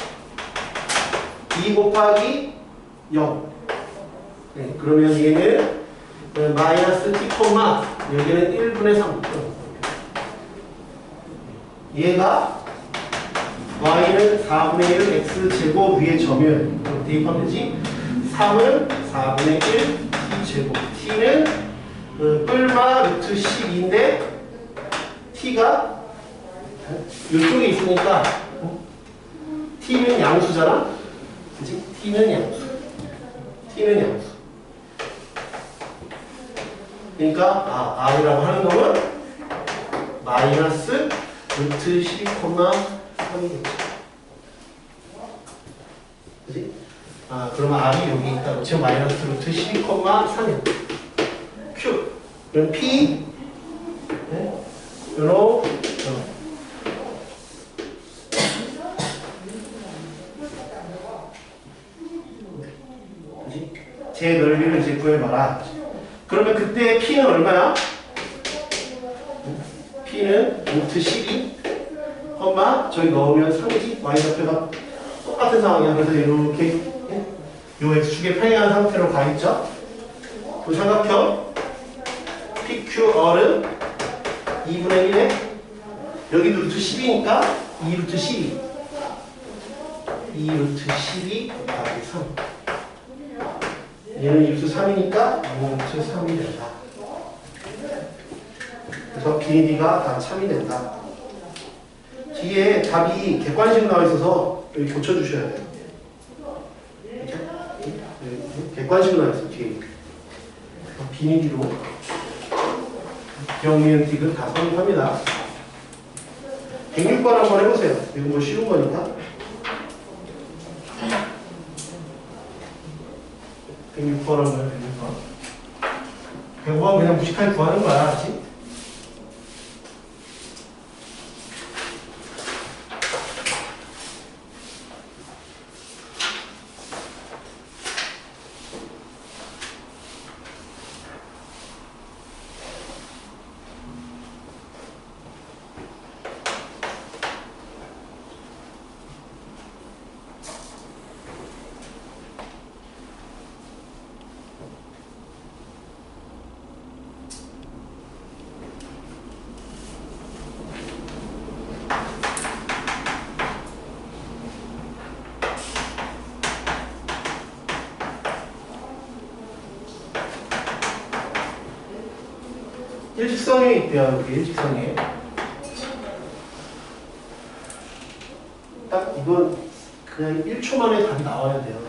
2 곱하기 0 그러면 얘는 마이너스 t, 여기는 1분의 3 얘가 y는 4분의 1 x제곱 위에 점유율 대입하면 되지. 3은 4분의 1 t제곱 t는 뿔마 루트 12인데 t가 이쪽에 있으니까 t는 양수잖아. 그치? t는 양수 그러니까 r이라고 하는 놈은 마이너스 루트 12,3이겠죠. 그지? 그러면 R이 여기 있다고. 지금 마이너스 루트 12,3이야. Q. 그럼 P. 요로. 그지? 제 넓이를 이제 구해봐라. 그러면 그때 P는 얼마야? P는 루트 12, 저기 넣으면 3이지? Y좌표가 똑같은 상황이야. 그래서 이렇게 요 X축에 평행한 상태로 가있죠? 그 삼각형 PQR은 2분의 1에 여기도 루트 10이니까 2 루트 12 2 루트 12 곱하기 3 얘는 2 루트 3이니까 2 루트 3이 된다. 그래서 BD가 다 참이 된다. 뒤에 답이 객관식 나와 있어서 여기 고쳐주셔야 돼요. 이렇게? 객관식 나와 있어 뒤에. 비밀기로 기억니은 틱은 다 성립합니다. 106번 한번 해보세요. 이건 뭐 쉬운 거니까. 106번 한번 106번. 105번 그냥 무식하게 구하는 거야. 알지? 일직선이 있대요. 여기 일직선이. 딱 이건 그냥 1초 만에 답이 나와야 돼요.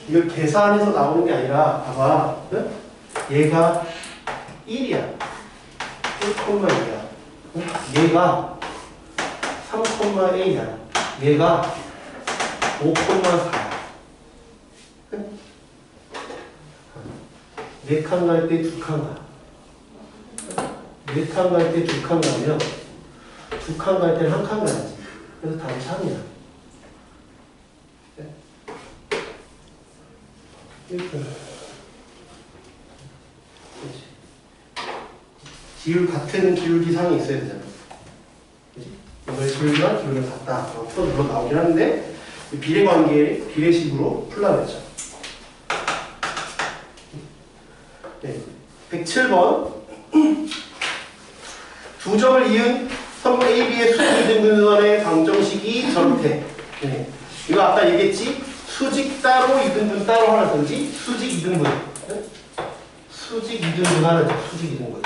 이걸 계산해서 나오는 게 아니라 봐봐. 얘가 1이야. 1,2야. 얘가 3,A야. 얘가 5,4야. 네 칸 갈 때 두 칸 가. 네 칸 갈 때 두 칸 가면 두 칸 갈 때는 한 칸 가야지. 그래서 답이 3이야. 이렇게. 기울 같은 기울기상이 있어야 되잖아. 그치? 이거의 기울기랑 기울기가 같다. 풀어 물론 나오긴 하는데 비례관계, 비례식으로 풀라고 했죠. 네. 107번. 두 점을 이은 선 AB의 수직 이등분선의 방정식이 저렇대. 네. 이거 아까 얘기했지? 수직 따로 이등분 따로 하나든지 수직 이등분. 네? 수직 이등분 하나지. 수직 이등분.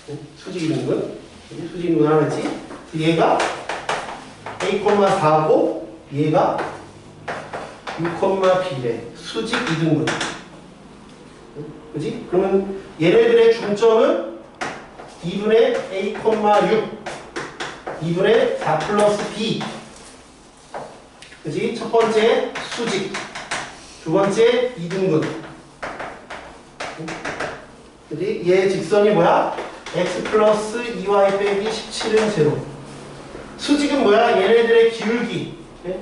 네? 수직 이등분. 수직 이등분 하나지. 얘가 A,4고 얘가 6,B래. 수직 이등분. 그지? 그러면 얘네들의 중점은 2분의 A,6 2분의 4 플러스 B. 그지? 첫 번째 수직, 두 번째 이등분. 그지? 얘 직선이 뭐야? X 플러스 2Y 빼기 17은 0. 수직은 뭐야? 얘네들의 기울기. 네?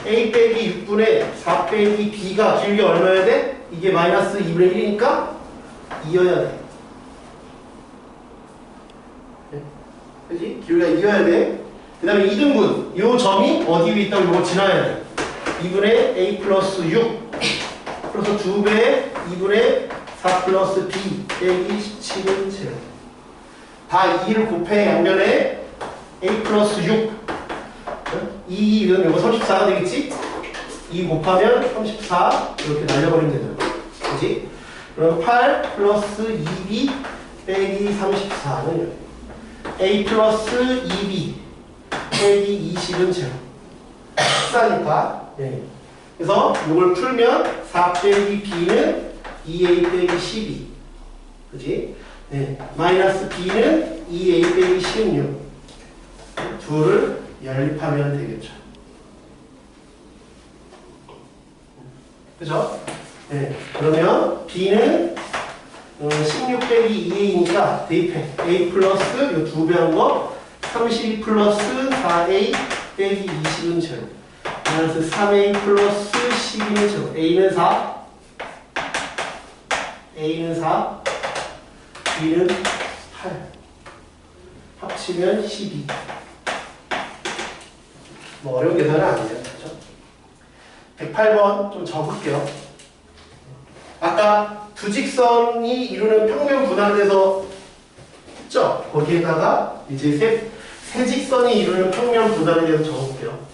A 빼기 6분의 4 빼기 B가 기울기 얼마여야 돼? 이게 마이너스 2분의 1이니까 2여야 돼. 네? 그지? 기울기가 2여야 돼. 그 다음에 이등분. 요 점이 어디 위에 있다고 이거 지나야 돼. 2분의 A 플러스 6 플러스 2배의 2분의 4 플러스 B 빼기 17은 0. 다 2를 곱해 양면에 A 플러스 6 2는 이거 34가 되겠지? 2 곱하면 34 이렇게 날려버리면 되잖아. 그치? 그럼 8 플러스 2B 빼기 34는 A 플러스 2B 빼기 20은 0. 싸니까. 네. 그래서 이걸 풀면 4 빼기 B는 2A 빼기 12. 그치? 네. 마이너스 B는 2A 빼기 16. 둘을 연립하면 되겠죠. 그죠? 네. 그러면 B는 16 빼기 2A니까 대입해. A 플러스 요 2배 한 거 32 플러스 4A 빼기 20은 0. 마이너스 3A 플러스 12는 0. A는 4. A는 4. B는 8. 합치면 12. 뭐 어려운 계산은 아니에요. 그렇죠? 108번 좀 적을게요. 아까 두 직선이 이루는 평면 분할에서 했죠? 거기에다가 이제 세 직선이 이루는 평면 분할에 대해서 적을게요.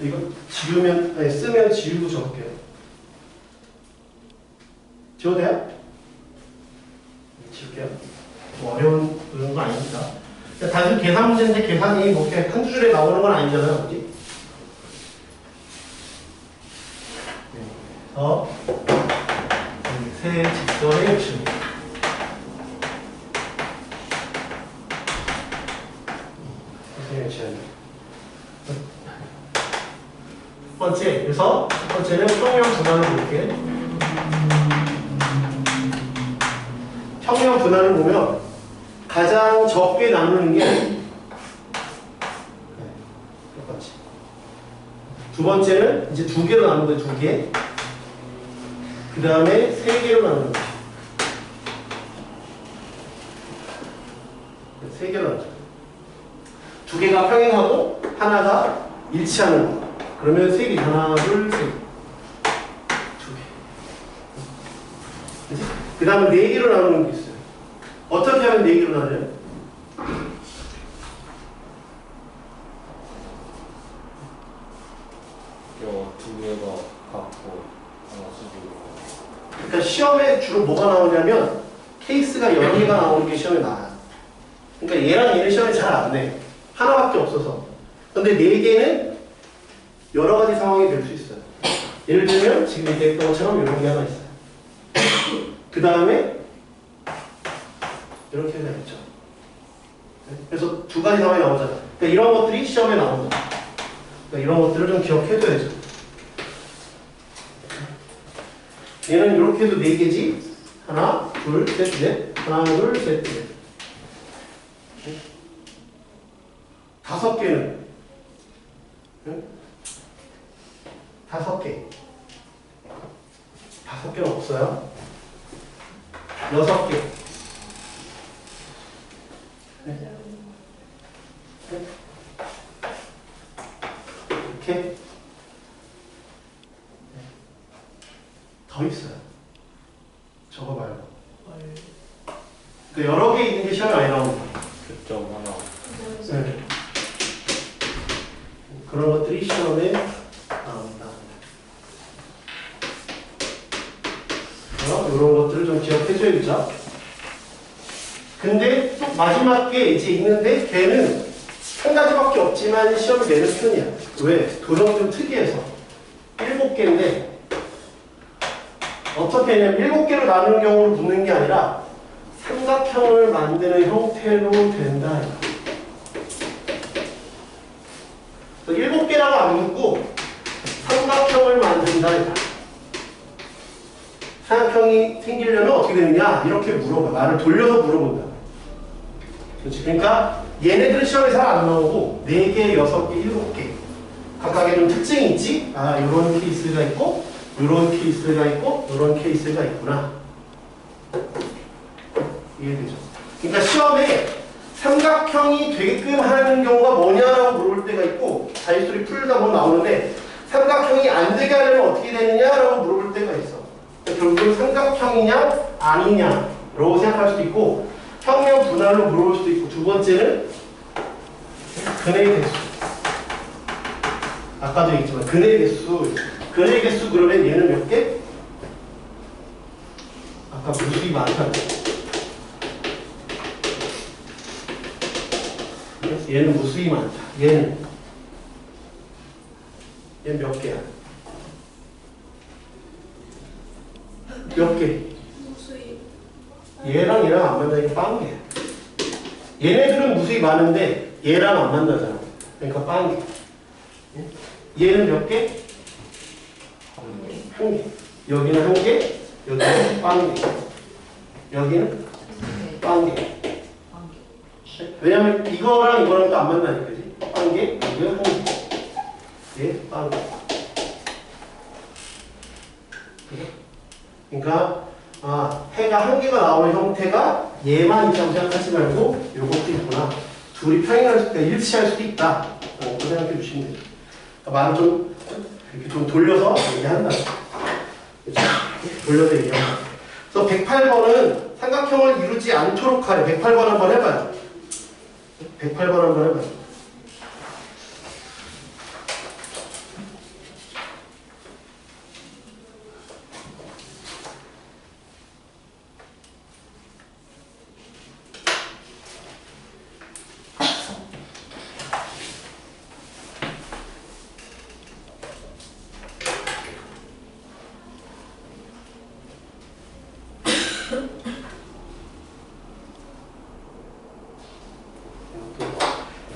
이거 지우면, 아니, 쓰면 지우고 적을게요. 지워도 돼요? 볼게요. 뭐 어려운 그런 건 아닙니다. 단순 계산 문제인데 계산이 뭐 이렇게 한두 줄에 나오는 건 아니잖아요. 그지? 그래서 세 직선의 요침. 첫 번째, 그래서 첫 번째는 평면 분할을 볼게. 평면 분할을 보면 가장 적게 나누는 게 똑같이. 두 번째는 이제 두 개로 나누는 거예요. 두 개. 그 다음에 세 개로 나누는 거예요. 세 개로 나누죠. 두 개가 평행하고 하나가 일치하는 거. 그러면 세 개. 하나, 둘, 셋. 두 개. 그 다음에 네 개로 나누는 게 있어요. 어떻게 하면 네 개로 나눠요? 두 개가 같고 하나 수직으로. 그러니까 시험에 주로 뭐가 나오냐면 케이스가 여러 개가 나오는 게 시험에 나와요. 그러니까 얘랑 얘는 시험에 잘 안 내. 하나밖에 없어서. 근데 네 개는 여러 가지 상황이 될 수 있어요. 예를 들면 지금 이제 했던 것처럼 이런 게 하나 있어요. 그 다음에 이렇게 해서 있죠. 그래서 두 가지 상황이 나오잖아요. 그러니까 이런 것들이 시험에 나온다. 그러니까 이런 것들을 좀 기억해둬야죠. 얘는 이렇게 해도 네 개지. 하나, 둘, 셋, 넷. 하나, 둘, 셋, 넷. 다섯 개는 다섯 개. 다섯 개는 없어요. 여섯 개. 이렇게 더 있어요. 저거 말고. 그러니까 여러 개 있는 게 시험에 많이 나옵니다. 교점 하나. 네. 그런 것들이 시험에 나옵니다. 이런 것들을 좀 기억해줘야겠죠. 근데 또 마지막 게 이제 있는데 걔는 한 가지밖에 없지만 시험을 내는 편이야. 왜? 도형이 좀 특이해서 7개인데 어떻게 했냐면 7개로 나누는 경우를 묻는 게 아니라 삼각형을 만드는 형태로 된다. 7개라고 안 묻고 삼각형을 만든다. 삼각형이 생기려면 어떻게 되느냐? 이렇게 물어봐. 말을 돌려서 물어본다. 그렇지. 그러니까 얘네들은 시험에 잘 안 나오고 4개, 6개, 7개 각각의 좀 특징이 있지? 아, 이런 케이스가 있고 이런 케이스가 있고 이런 케이스가 있구나. 이해되죠? 그러니까 시험에 삼각형이 되게끔 하는 경우가 뭐냐라고 물어볼 때가 있고 자유수리 풀다 보면 나오는데 삼각형이 안 되게 하려면 어떻게 되느냐라고 물어볼 때가 있어. 그러니까 결국은 삼각형이냐 아니냐라고 생각할 수도 있고 평면 분할로 물어볼 수도 있고 두 번째는 근의 개수. 아까도 얘기했지만 근의 개수. 근의 개수 그러면 얘는 몇 개? 아까 무수히 많다. 얘는 무수히 많다. 얘는 몇 개야? 몇 개? 얘랑 얘랑 안 만나니까 빵개야. 얘네들은 무수히 많은데 얘랑 안 만나잖아. 그러니까 빵개. 얘는 몇 개? 한 개. 여기는 한 개, 여기는 빵개. 여기는 빵개. 왜냐면 이거랑 이거랑 또 안 만나니까, 그지? 빵개, 여기는 한 개. 얘 빵개. 그러니까 해가 한 개가 나오는 형태가 얘만 있다고 생각하지 말고 요것도 있구나. 둘이 평행할 수도 있다, 일치할 수도 있다. 그렇게 생각해 주시면 돼요. 그러니까 말을 좀 이렇게 좀 돌려서 얘기한다. 그렇죠? 돌려서 얘기한다. 그래서 108번은 삼각형을 이루지 않도록 하래. 108번 한번 해봐요. 108번 한번 해봐요.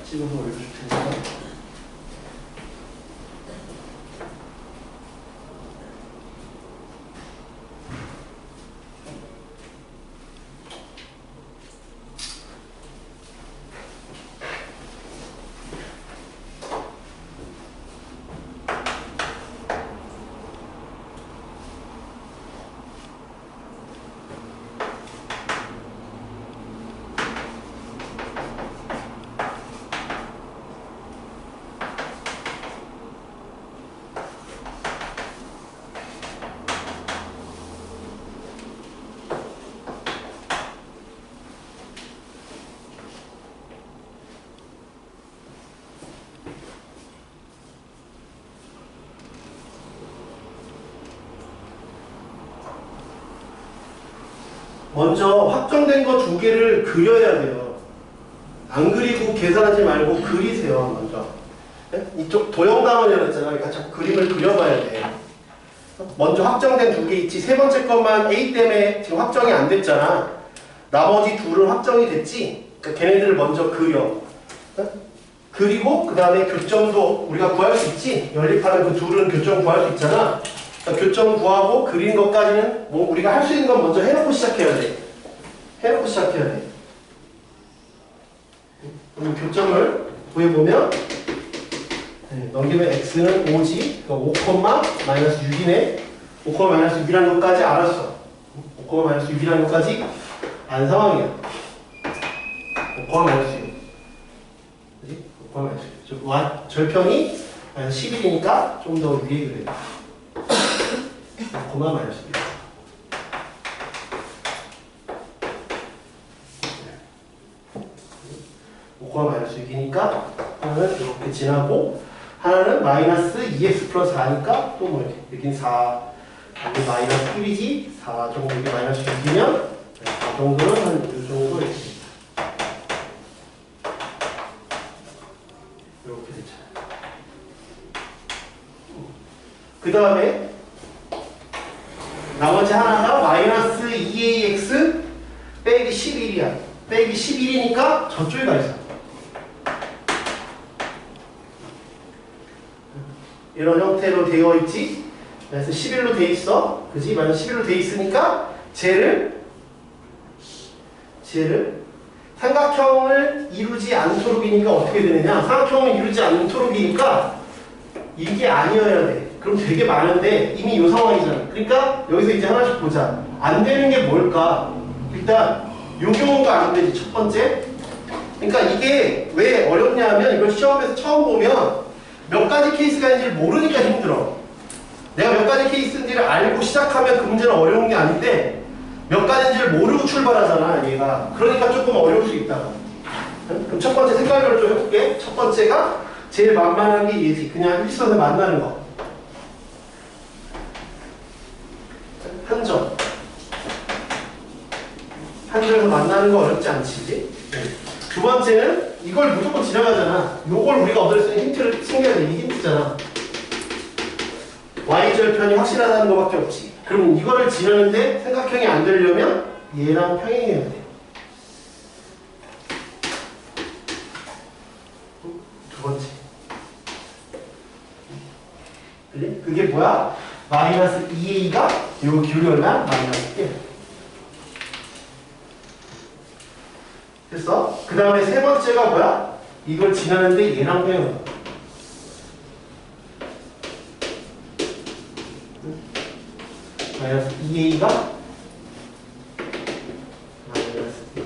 찍어서 올려줄 테니까. 먼저 확정된 거 두 개를 그려야 돼요. 안 그리고 계산하지 말고 그리세요, 먼저. 네? 이쪽 도형단원이었잖아. 그러니까 자꾸 그림을 그려봐야 돼. 먼저 확정된 두 개 있지. 세 번째 것만 A 때문에 지금 확정이 안 됐잖아. 나머지 둘은 확정이 됐지. 그러니까 걔네들을 먼저 그려. 네? 그리고 그 다음에 교점도 우리가 구할 수 있지. 연립하면 그 둘은 교점 구할 수 있잖아. 그러니까 교점 구하고 그린 것까지는 뭐 우리가 할 수 있는 건 먼저 해놓고 시작해야 돼. 해놓고 시작해야 돼. 그럼 교점을 구해보면 넘기면 x는 5지. 그러니까 5, 마이너스 6이네. 5, 마이너스 6이라는 것까지 알았어. 5, 마이너스 6이라는 것까지 안 상황이야. 5, 마이너스 6. 그지? 5, 마이너스 6. 절편이 마이너스 11이니까 좀 더 위에 그래. 5, 마이너스 6. 마이너스 6이니까 하나는 이렇게 지나고 하나는 마이너스 2x 플러스 4니까 또 뭐 이렇게 4 여기 마이너스 1이지 4 정도 여기 마이너스 6이면 4 정도는 한 이 정도 이렇게 됩니다. 이렇게 되죠. 그 다음에 나머지 하나가 마이너스 2ax 빼기 11이야. 빼기 11이니까 저쪽에 가 있어. 이런 형태로 되어 있지. 그래서 11로 되어 있어. 그지? 마이너스 11로 되어 있으니까 쟤를 삼각형을 이루지 않도록이니까 어떻게 되느냐? 삼각형을 이루지 않도록이니까 이게 아니어야 돼. 그럼 되게 많은데 이미 이 상황이잖아. 그러니까 여기서 이제 하나씩 보자. 안 되는 게 뭘까? 일단 요 경우가 안 되지. 첫 번째. 그러니까 이게 왜 어렵냐면 이걸 시험에서 처음 보면 몇 가지 케이스가 있는지를 모르니까 힘들어. 내가 몇 가지 케이스인지를 알고 시작하면 그 문제는 어려운 게 아닌데 몇 가지인지를 모르고 출발하잖아, 얘가. 그러니까 조금 어려울 수 있다. 그럼 첫 번째 색깔별로 좀 해볼게. 첫 번째가 제일 만만한 게 얘지. 그냥 일선에 만나는 거. 한 점. 한 점에서 만나는 거 어렵지 않지? 두 번째는 이걸 무조건 지나가잖아. 요걸 우리가 얻을 수 있는 힌트를 챙겨야 돼. 이 힌트잖아. y절편이 확실하다는 것밖에 없지. 그럼 이거를 지나는데 삼각형이 안 되려면 얘랑 평행해야 돼. 두 번째. 그래? 그게 뭐야? 마이너스 2a가 요 기울이 얼마? 마이너스 1. 됐어? 그 다음에 세 번째가 뭐야? 이걸 지나는데 얘랑 평행. 마이너스 2a가 마이너스 1.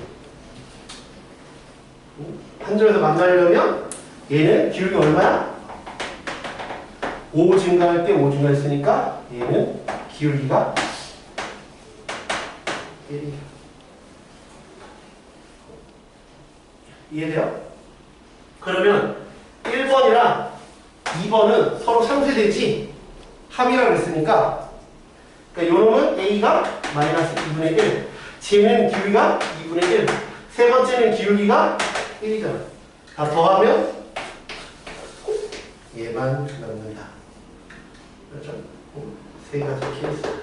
한 점에서 만나려면 얘는 기울기 얼마야? 5 증가할 때 5 증가했으니까 얘는 기울기가 1이야. 이해돼요? 그러면 1번이랑 2번은 서로 상쇄되지? 합이라고 그랬으니까 그러니까 요놈은 A가 마이너스 2분의 1 쟤는 기울기가 2분의 1 세 번째는 기울기가 1이잖아. 다 더하면 얘만 남는다. 그렇죠? 세 가지 케이스. 그렇죠?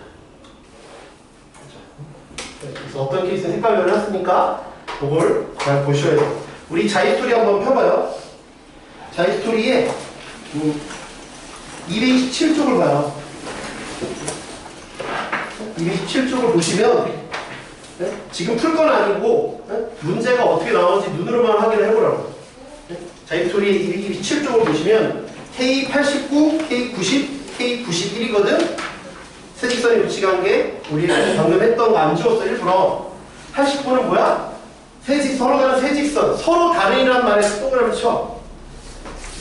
그래서 어떤 케이스는 색깔별로 했으니까 그걸 잘 보셔야 돼요. 우리 자이스토리 한번 펴봐요. 자, 이 스토리에 227쪽을 봐요. 227쪽을 보시면 네? 지금 풀 건 아니고 네? 문제가 어떻게 나오는지 눈으로만 확인을 해보라고. 네? 자, 이 스토리 227쪽을 보시면 K89, K90, K91이거든. 세직선의 위치관계 우리 방금 했던 거 안 지웠어. 일부러 89는 뭐야? 서로 다른 세직선, 서로 다른이란 말에 동그라미 쳐.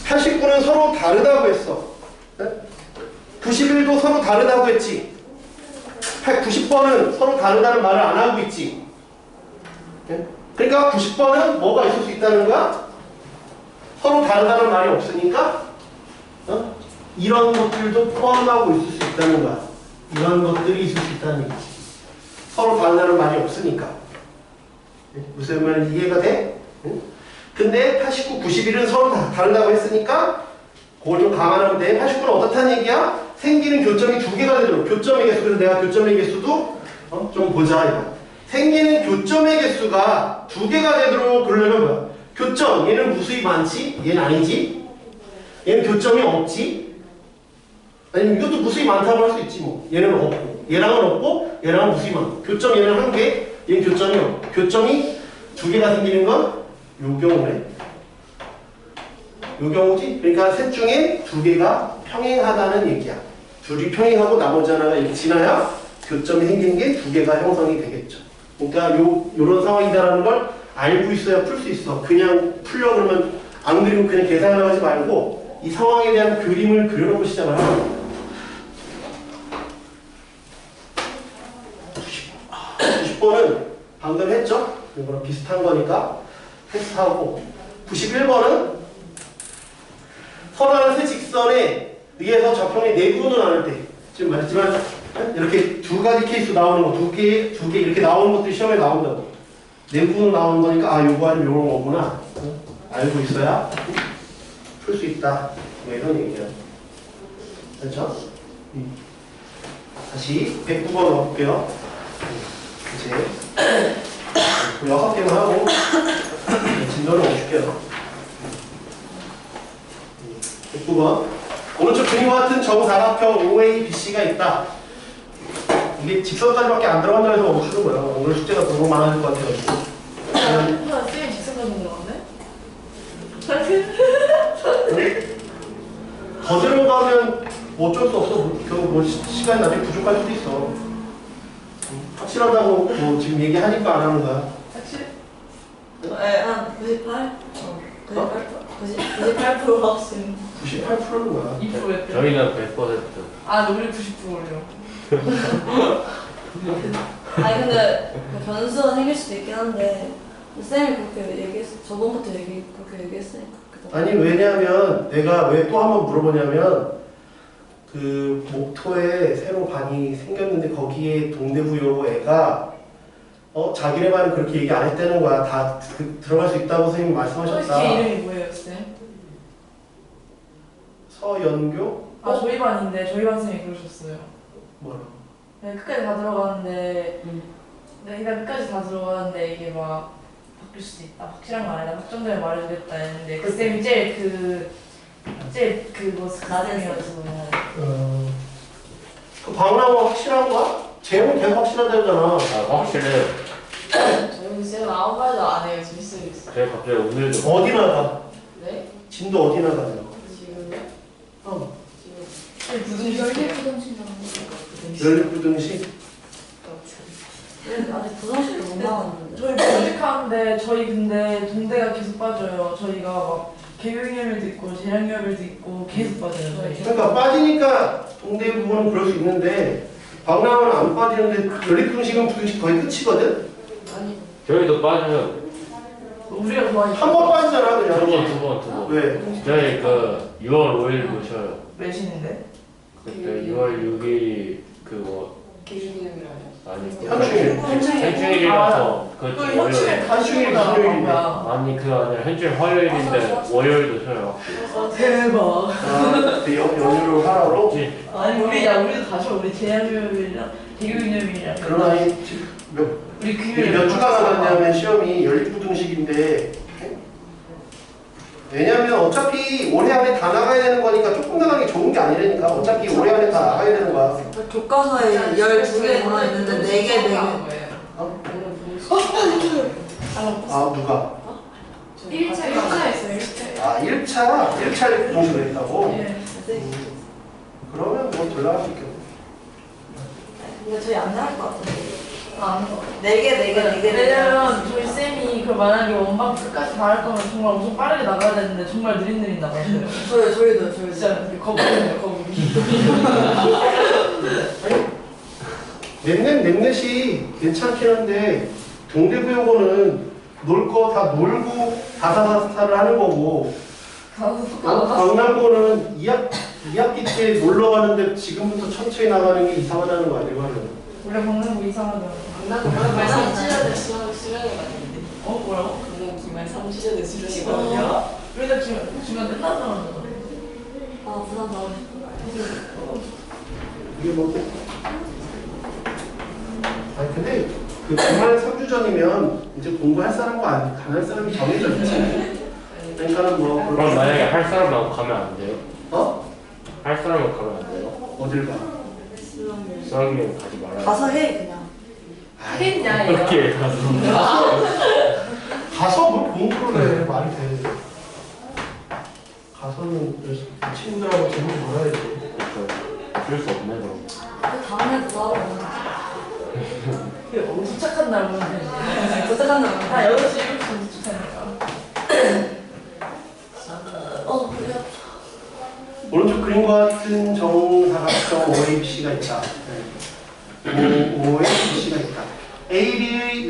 89는 서로 다르다고 했어. 네? 91도 서로 다르다고 했지. 90번은 서로 다르다는 말을 안 하고 있지. 네? 그러니까 90번은 뭐가 있을 수 있다는 거야? 서로 다르다는 말이 없으니까 이런 것들도 포함하고 있을 수 있다는 거야. 이런 것들이 있을 수 있다는 얘기지. 서로 다르다는 말이 없으니까. 네? 무슨 말인지 이해가 돼? 응? 근데 89, 91은 서로 다르다고 했으니까 그걸 좀 감안하면 돼. 89는 어떻다는 얘기야? 생기는 교점이 두 개가 되도록. 교점의 개수. 그래서 내가 교점의 개수도 좀 보자 이거. 생기는 교점의 개수가 두 개가 되도록 그러려면 뭐야? 교점. 얘는 무수히 많지? 얘는 아니지? 얘는 교점이 없지? 아니면 이것도 무수히 많다고 할 수 있지 뭐. 얘는 없고 얘랑은 없고 얘랑은 무수히 많고. 교점 얘는 한 개, 얘는 교점이 없고. 교점이 두 개가 생기는 건 요 경우네. 요 경우지? 그러니까 셋 중에 두 개가 평행하다는 얘기야. 둘이 평행하고 나머지 하나가 이렇게 지나야 교점이 생기는 게 두 개가 형성이 되겠죠. 그러니까 요런 상황이다라는 걸 알고 있어야 풀 수 있어. 그냥 풀려 그러면 안 그리고 그냥 계산을 하지 말고 이 상황에 대한 그림을 그려놓고 시작을 하는 거야. 90번은 방금 했죠? 이거랑 비슷한 거니까 패스하고 91번은 서로 다른 세 직선에 의해서 적형이 내부로 나눌 때 지금 말했지만 이렇게 두 가지 케이스 나오는 거 두 개 이렇게 나오는 것들이 시험에 나온다고. 내부로 나오는 거니까 아 요거 아니면 요런 거구나. 알고 있어야 풀 수 있다. 뭐 이런 얘기야. 그렇죠? 다시 109번 넣어볼게요. 이제 6개만 하고 진도를 멈출게요. 109번 오른쪽 그림과 같은 정사각형 OABC가 있다. 이게 직선까지밖에 안 들어간다 해서 멈추는 거야. 오늘 숙제가 너무 많아질 것 같아가지고. 쌤이 직선까지 들어갔네? 더 들어가면 뭐 어쩔 수 없어. 뭐 시간이 나중에 부족할 수도 있어. 확실하다고 뭐 지금 얘기하니까 안 하는 거야. 확실해? 한 98? 98% 확신. 98%는 거야. 2%였대. 저희는 100%. 아, 우리 90%래요. 아니 근데 그 변수가 생길 수도 있긴 한데 쌤이 그렇게 얘기했어. 저번부터 그렇게 얘기했으니까. 아니 왜냐면 내가 왜 또 한 번 물어보냐면 그 목토에 새로 반이 생겼는데 거기에 동대구요 애가 자기네 반은 그렇게 얘기 안 했다는 거야. 다 들어갈 수 있다고 선생님이 말씀하셨다. 걔 이름이 뭐예요, 쌤? 서연교? 아, 저희 반인데 저희 반 쌤이 그러셨어요. 뭐라? 네, 끝까지 다 들어가는데 네, 그러니까 끝까지 다 들어가는데 이게 막 바뀔 수도 있다. 확실한 거 아니다. 확정되면 말해주겠다 했는데 그 쌤이 제일 그거 가슴이었어. 그 방랑은 확실한 거야? 제목은 계속 확실하다잖아. 아, 확실해. 저희 쌤은 아무 말도 안 해요. 재밌어요. 제가 갑자기 오늘도 어디 나가? 네? 진도 어디 나가요? 지금요? 지금 부등식 연립부등식? 아직 부정식도 못 나왔는데. 저희 부등식하는데 저희 근데 동대가 계속 빠져요. 저희가 막 개교육열도 있고 재량열도 있고 계속 빠져요. 저희. 그러니까 빠지니까 동대 부분은 그럴 수 있는데 방랑은 안 빠지는데 연립부등식은 부등식 거의 끝이거든? 아니 저희도 빠져요. 우리가 더 많이 한 번 빠지잖아 두 번, 그냥. 두 번, 두 번. 왜? 저희 그 6월 5일 모셔요. 몇인데? 그때 6월 6일이 그거 개교육열이라요? 아니 현충일. 현충일이라서 그 그것도 현충일 월요일. 현충일이 다시보다 금요일인데. 아니 그거 아니라 현충일 화요일인데 월요일도 쉬어요. 대박. 그 연휴를 하라고? 그치? 아니 우리도 다시 우리 재량열이랑 개교육열이랑 그러나 우리 이게 몇 주가 남았냐면 시험이 연립부등식인데 왜냐면 어차피 올해 안에 다 나가야 되는 거니까 조금 나가는 게 좋은 게 아니라니까. 어차피 올해 안에 다 나가야 되는 거야. 교과서에 12개 들어있는데 4개, 4개. 어? 아, 아 누가? 1차였어요, 1차. 아 1차 공식을 했다고? 예. 그러면 뭐 돌아갈 수 있겠네. 근데 저희 안 나갈 것 같은데. 안 거. 4개, 4개, 4개. 왜냐면 저희 쌤이 그 만약에 원반 끝까지 다 할 거면 정말 엄청 빠르게 나가야 되는데 정말 느릿느릿 나가셔요. 저희도. 진짜 거북이네요, 거북이. 넷넷이 괜찮긴 한데 동대구yo고는 놀 거 다 놀고 다사다스타를 하는 거고 강남고는 2학기 때 놀러 가는데 지금부터 천천히 나가는 게 이상하다는 거 아니에요? 원래 강남구 이상하죠. 나도 정말 3시간을 수련을 봤는데 뭐라고? 그냥 기말 3시간을 수련이거든요. 우리가 주면 끝났잖아. 아, 부산 가고 싶어. 이게 뭐 아니 근데 그 주말 3주 전이면 이제 공부할 사람과 안 할 사람이 정해져 있지. 그러니까는 뭐 그럼 만약에 할 사람하고 가면 안 돼요? 어? 할 사람하고 가면 안 돼요? 어딜 가? 수학여행 가지 말아요. 가서 해, 그냥. 했냐 얘가? 그렇게 가서. 가서 뭘 공부를 해 말이 돼. 가서는 친구들하고 재밌게 놀아야지. 어쩔 수 없네 그럼. 그 다음에도 나오고. 엄청 착한 날 오면 되지. 도착한 날. 다 8시, 7시 도착하니까. 그래요. 오른쪽 그림과 같은 정사각형 OABC가 있다. OABC가 있다. AB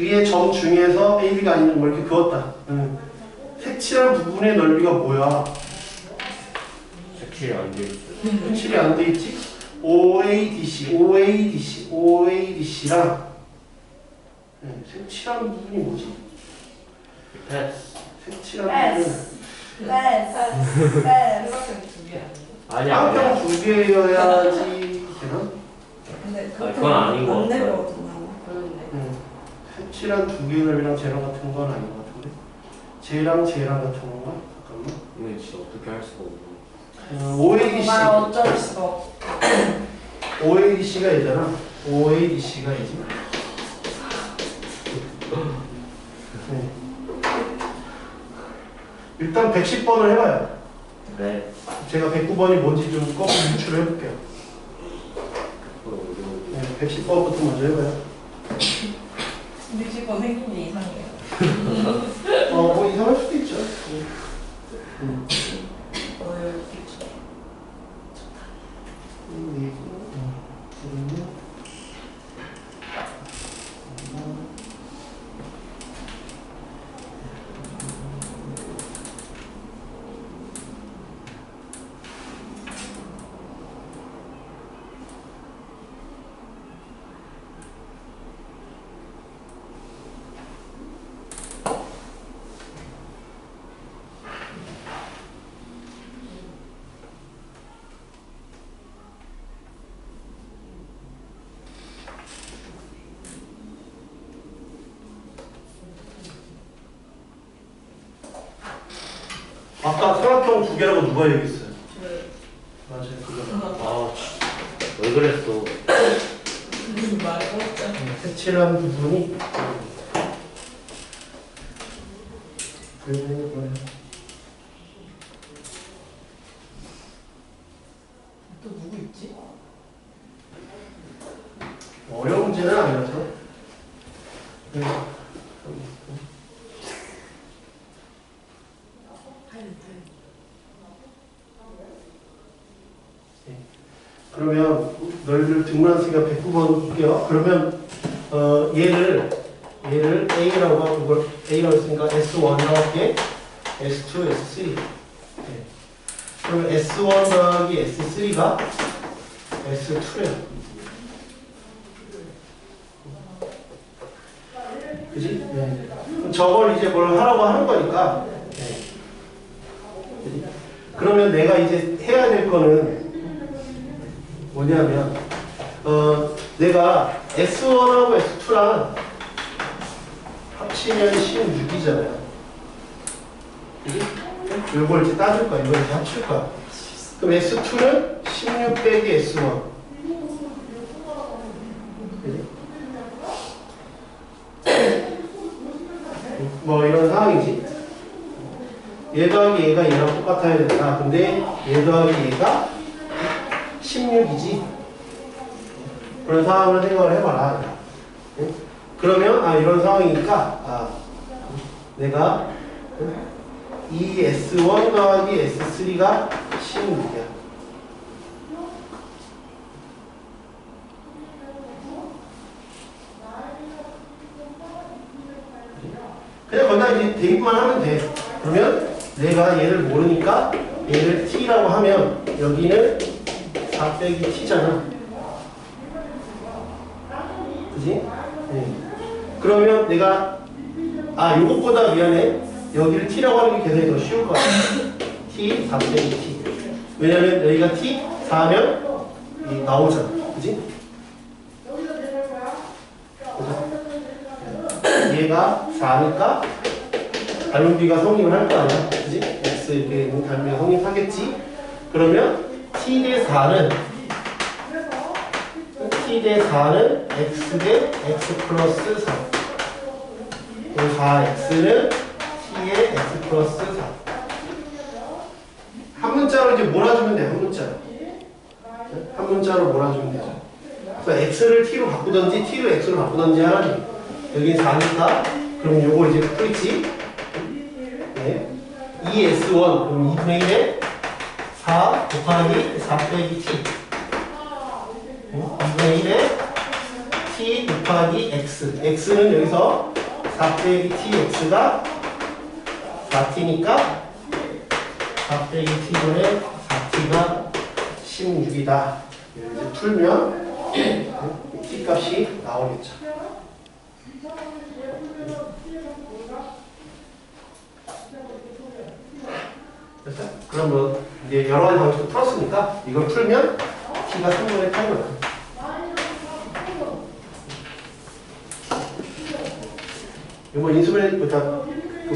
위에 점 중에서 AB가 아닌 걸 이렇게 그었다. 색칠한 부분의 넓이가 뭐야? 색칠이 안 돼 있어요. 색칠이 안 돼 있지? OADC랑 색칠한 부분이 뭐지? 패스. 색칠한 부분은 아니야. 쌍평 두 개여야지 되나? 근데 그건 아닌 것 안 같아요. 내려오잖아요. 색칠한 두 개의 넓이랑 제랑 같은 건 아닌 것 같은데? 쟤랑 같은 건가? 잠깐만. 이거 진짜 어떻게 할 수가 없네. OADC. 정말 어쩔 수가 없어. OADC가 있잖아. OADC가 있지. 네. 일단 110번을 해봐요. 네. 제가 109번이 뭔지 좀 꼭 유추를 해볼게요. 네, 110번부터 먼저 해봐요. 60번 생긴 게 이상해요. 뭐 이상할 수도 있죠. 아까 삼각형 두 개라고 누가 얘기했어요? 맞아요, 그거. 왜 그랬어? 색칠한 부분이 또 누구 있지? 어려운 문제는 아니라서. 그러면 너희들 등문한수가 109번 할게요. 그러면 얘를 A라고 하고 그걸 A라고 했으니까 S1이라고 할게. S2, S3. 네. 그러면 S1 더하기 S3가 S2래요. 그지? 네. 그럼 저걸 이제 뭘 하라고 하는 거니까. 네. 그지? 그러면 내가 이제 해야 될 거는 뭐냐면 내가 S1하고 S2랑 합치면 16이잖아요. 그지? 요걸 이제 따질 거야. 이걸 이제 합칠 거야. 그럼 S2는 16 빼기 S1. 그지? 뭐 이런 상황이지. 얘 더하기 얘가 얘랑 똑같아야 된다. 근데 얘 더하기 얘가 16이지. 그런 상황을 생각을 해봐라. 응? 그러면 이런 상황이니까 내가 이 S1 더하기 S3가 16이야. 그냥 거기다 이제 대입만 하면 돼. 그러면 내가 얘를 모르니까 얘를 t라고 하면 여기는 4 빼기 t잖아. 그지? 네. 그러면 내가 요것보다 미안해. 여기를 t라고 하는 게 계산이 더 쉬울 것 같아. t 4 빼기 t. 왜냐면 여기가 t 4하면 나오잖아. 그지? 얘가 4니까 닮은비가 성립을 할 거 아니야. 그지? x 이렇게 있는 닮은비가 성립하겠지. 그러면 t 대 4는 x 대 x 플러스 4. 4x는 t의 x 플러스 4. 한 문자로 이제 몰아주면 돼. 한 문자로. 한 문자로 몰아주면 되죠. 그래서 x를 t로 바꾸던지 t를 x로 바꾸던지 하라니. 여기 4니까 그럼 요거 이제 풀있지. 네. 2s1 그럼 2분의 1에 4 곱하기 4 빼기 t. 2분의 1에 t 곱하기 x. x는 여기서 4 빼기 tx가 4t니까 4 빼기 t분의 4t가 16이다. 이제 풀면 t 값이 나오겠죠. 됐어? 그럼 뭐 이제 여러 가지 방식으로 풀었으니까 이걸 풀면 t가 3분의 8이 나와. 이거 인수분해부터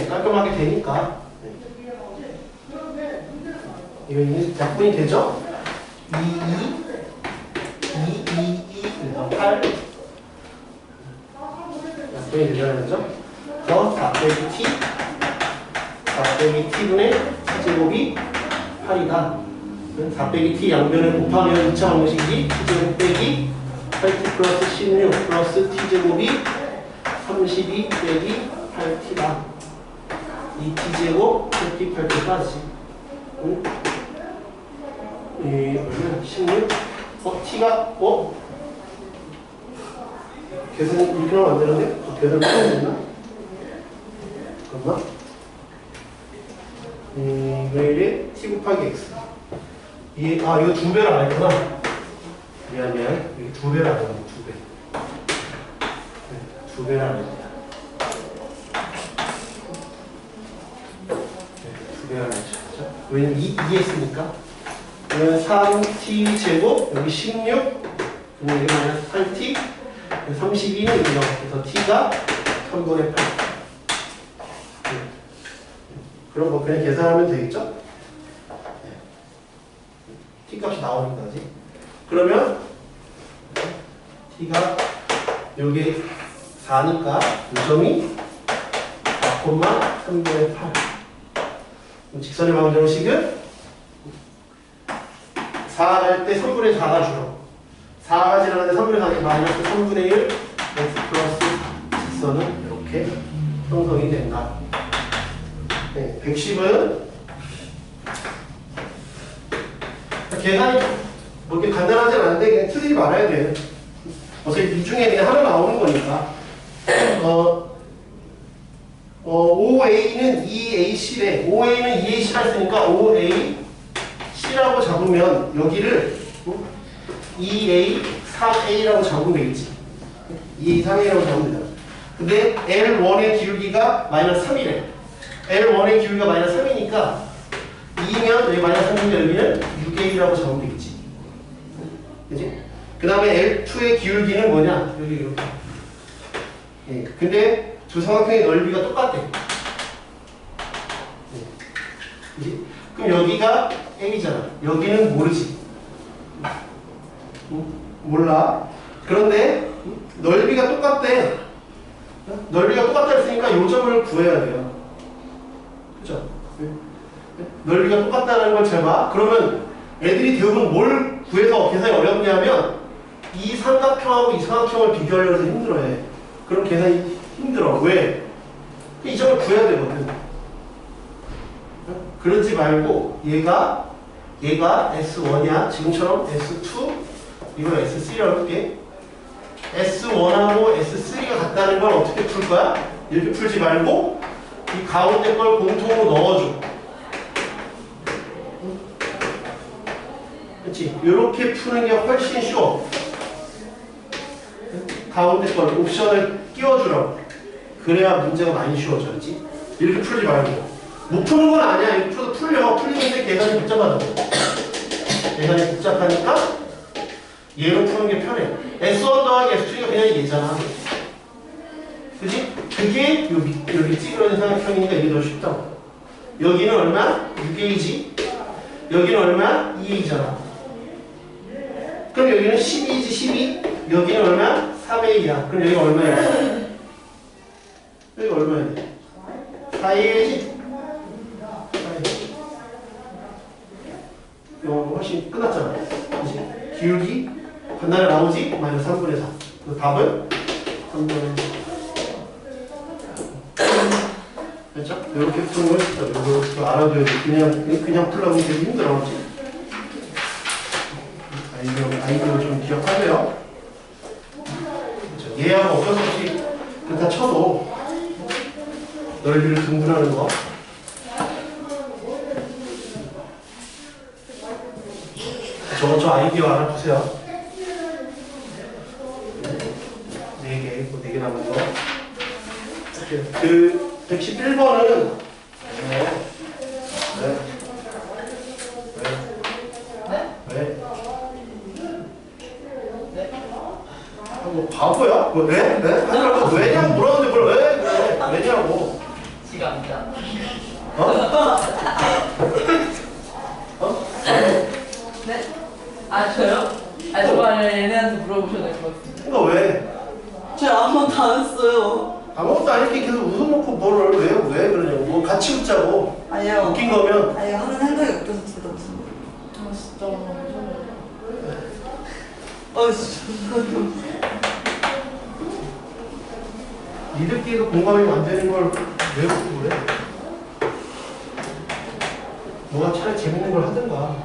깔끔하게 되니까 이거 약분이 되죠? 2, 8 약분이 되잖아요. 그죠? 더 4 빼기 t 4 빼기 t분의 t제곱이 8이다. 4 빼기 t 양변을 곱하면 2차 방정식이 t제곱 빼기 8t 플러스 16 플러스 t제곱이 32 빼기 8t다. 이 t제곱 8t 8t까지. 응? 여기는 16. t가 계산 이렇게 하면 안 되는데? 계산 해야 되나? 잠깐만. 왜 t 곱하기 x. 이거 2배를 안 했구나. 미안. 여기 2배를 안 했구나. 2배. 2배를 안 했구나. 2배를 안 했죠. 왜냐면 2 했으니까. 그러면 3t 제곱, 여기 16, 여기 마이너스 8t, 32는 0. 그래서 t가 3분의 8. 그럼 뭐 그냥 계산하면 되겠죠? t 값이 나오니까지. 그러면 t가 여기 4니까 요점이 4,3분의 8. 직선의 방정식은 4 할 때 3분의 4가 줄어. 4가 지나가는데 3분의 4가 마이너스 3분의 1 x 플러스 직선은 이렇게 형성이 된다. 네, 110은 계산이 뭐 이렇게 간단하진 않은데 그냥 틀리지 말아야 돼. 어차피 이 중에 그냥 하나 나오는 거니까. OA는 2AC래. OA는 2AC 했으니까 OAC라고 잡으면 여기를 2A, 3A라고 잡으면 되겠지. 2A, 3A라고 잡으면 되잖아. 근데 L1의 기울기가 마이너스 3이래. L1의 기울기가 마이너스 3이니까 2면 여기 마이너스 3이면 여기는 6A라고 잡으면 되겠지. 그치? 그 다음에 L2의 기울기는 뭐냐? 여기 이렇게. 예. 근데 두 삼각형의 넓이가 똑같대. 그지? 그럼 여기가 A잖아. 여기는 모르지. 몰라. 그런데 넓이가 똑같대. 넓이가 똑같다 했으니까 요 점을 구해야 돼요. 그죠? 넓이가 똑같다는 걸 잘 봐. 그러면 애들이 대부분 뭘 구해서 계산이 어렵냐면 이 삼각형하고 이 삼각형을 비교하려고 해서 힘들어해. 그럼 계산이 힘들어. 왜? 이 점을 구해야 되거든. 그러지 말고 얘가 S1이야. 지금처럼 S2 이걸 S3라고 할게. S1하고 S3가 같다는 걸 어떻게 풀 거야? 이렇게 풀지 말고 이 가운데 걸 공통으로 넣어줘. 그렇지? 이렇게 푸는 게 훨씬 쉬워. 가운데 걸 옵션을 끼워주라고. 그래야 문제가 많이 쉬워져야지. 이렇게 풀지 말고. 못 푸는 건 아니야. 이렇게 풀어도 풀려. 풀리는데 계산이 복잡하다고. 계산이 복잡하니까 얘로 푸는 게 편해. S1 더하기 S2가 그냥 얘잖아. 그지? 그게 여기 찌그러진 삼각형이니까 이게 더 쉽다고. 여기는 얼마? 6A지. 여기는 얼마? 2A잖아. 그럼 여기는 12이지 12. 여기는 얼마? 3A야. 그럼 여기가 얼마야? 여기가 얼마야 돼? 4A지? 4A. 이거 훨씬 끝났잖아. 그치? 기울기 반나절 나오지? 마이너스 3분의 4. 그 답은 3분의 4. 됐죠? 이렇게 푸는 걸 이거 알아둬야 돼. 그냥 풀려면 되게 힘들어. 그치? 아이디어 좀 기억하세요. 그렇죠? 얘하고 어쩔 수 없이 그렇다 쳐도 넓이를 등분하는 거. 저 아이디어 알아두세요. 4개, 그 4개 남은 거. 그 111번은 왜? 뭐 바보야? 뭐 왜? 하지 말고 왜냐고 물었는데 뭘 왜? 왜냐고? 지가 아니잖아. 어? 어? 네? 아 저요? 아 정말 얘네한테 물어보셔야 될 것 같은데. 그러니까 왜? 제가 아무 것도 안 했어요. 아무것도 아니게 계속 웃어놓고 뭐를 왜 그러냐고. 뭐 같이 웃자고. 아니요. 웃긴 거면 아니 하는 행동이 웃겨서 진짜 무슨 거. 아 진짜 무서워요. 진짜. 니들끼리도 공감이 안 되는 걸 왜 웃고 그래? 뭐가 차라리 재밌는 걸 하든가.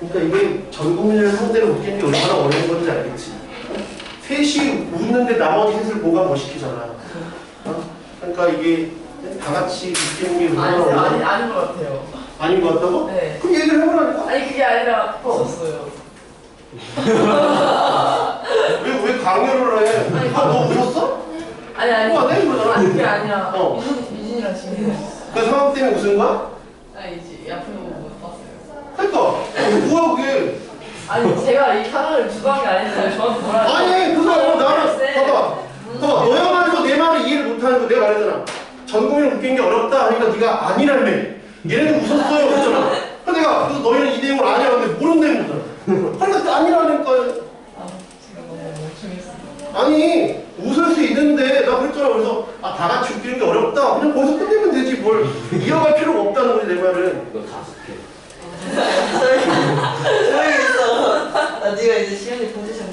그러니까 이게 전 국민을 상대로 웃기는 게 얼마나 어려운 건지 알겠지. 셋이 웃는데 나머지 셋을 뭐가 못 시키잖아. 어? 그러니까 이게 다 같이 웃기는 게 얼마나 어려운 아닌 것 같아요. 아닌 것 같다고? 네. 그럼 얘기를 해보라니까? 아니 그게 아니라 웃었어요. 왜 강요를 해? 아니, 너 웃었어? 아니 뭐, 네? 그러잖아. 아니 그게 아니라 어. 유진이랑 지금 그 상황 때문에 웃은 거야? 아니 이제 앞에 보고 못 봤어요. 그러니까 뭐야 그게? 아니 제가 이 상황을 주도한 게 아닌데 저한테 뭐라 아니 그거 나는 봐봐 너야말로 내 말을 이해를 못하는 거 내가 말했잖아. 전 국민을 웃기는 게 어렵다 하니까 네가 아니라며. 얘네는 웃었어요 그랬잖아. 그래서 내가 그래서 너희는 이 내용을 아냐 근데 모른다는 거잖아. 그러니까 아니라니까. 지금 너무 멍청했어요. 아니 웃을 수 있는데 나 그랬잖아. 그래서 다 같이 웃기는 게 어렵다. 그냥 거기서 끝내면 되지 뭘 이어갈 필요가 없다는 거지 내 말은. 이거 5개. 조용히 있어. 나 네가 이제 시연이 포지션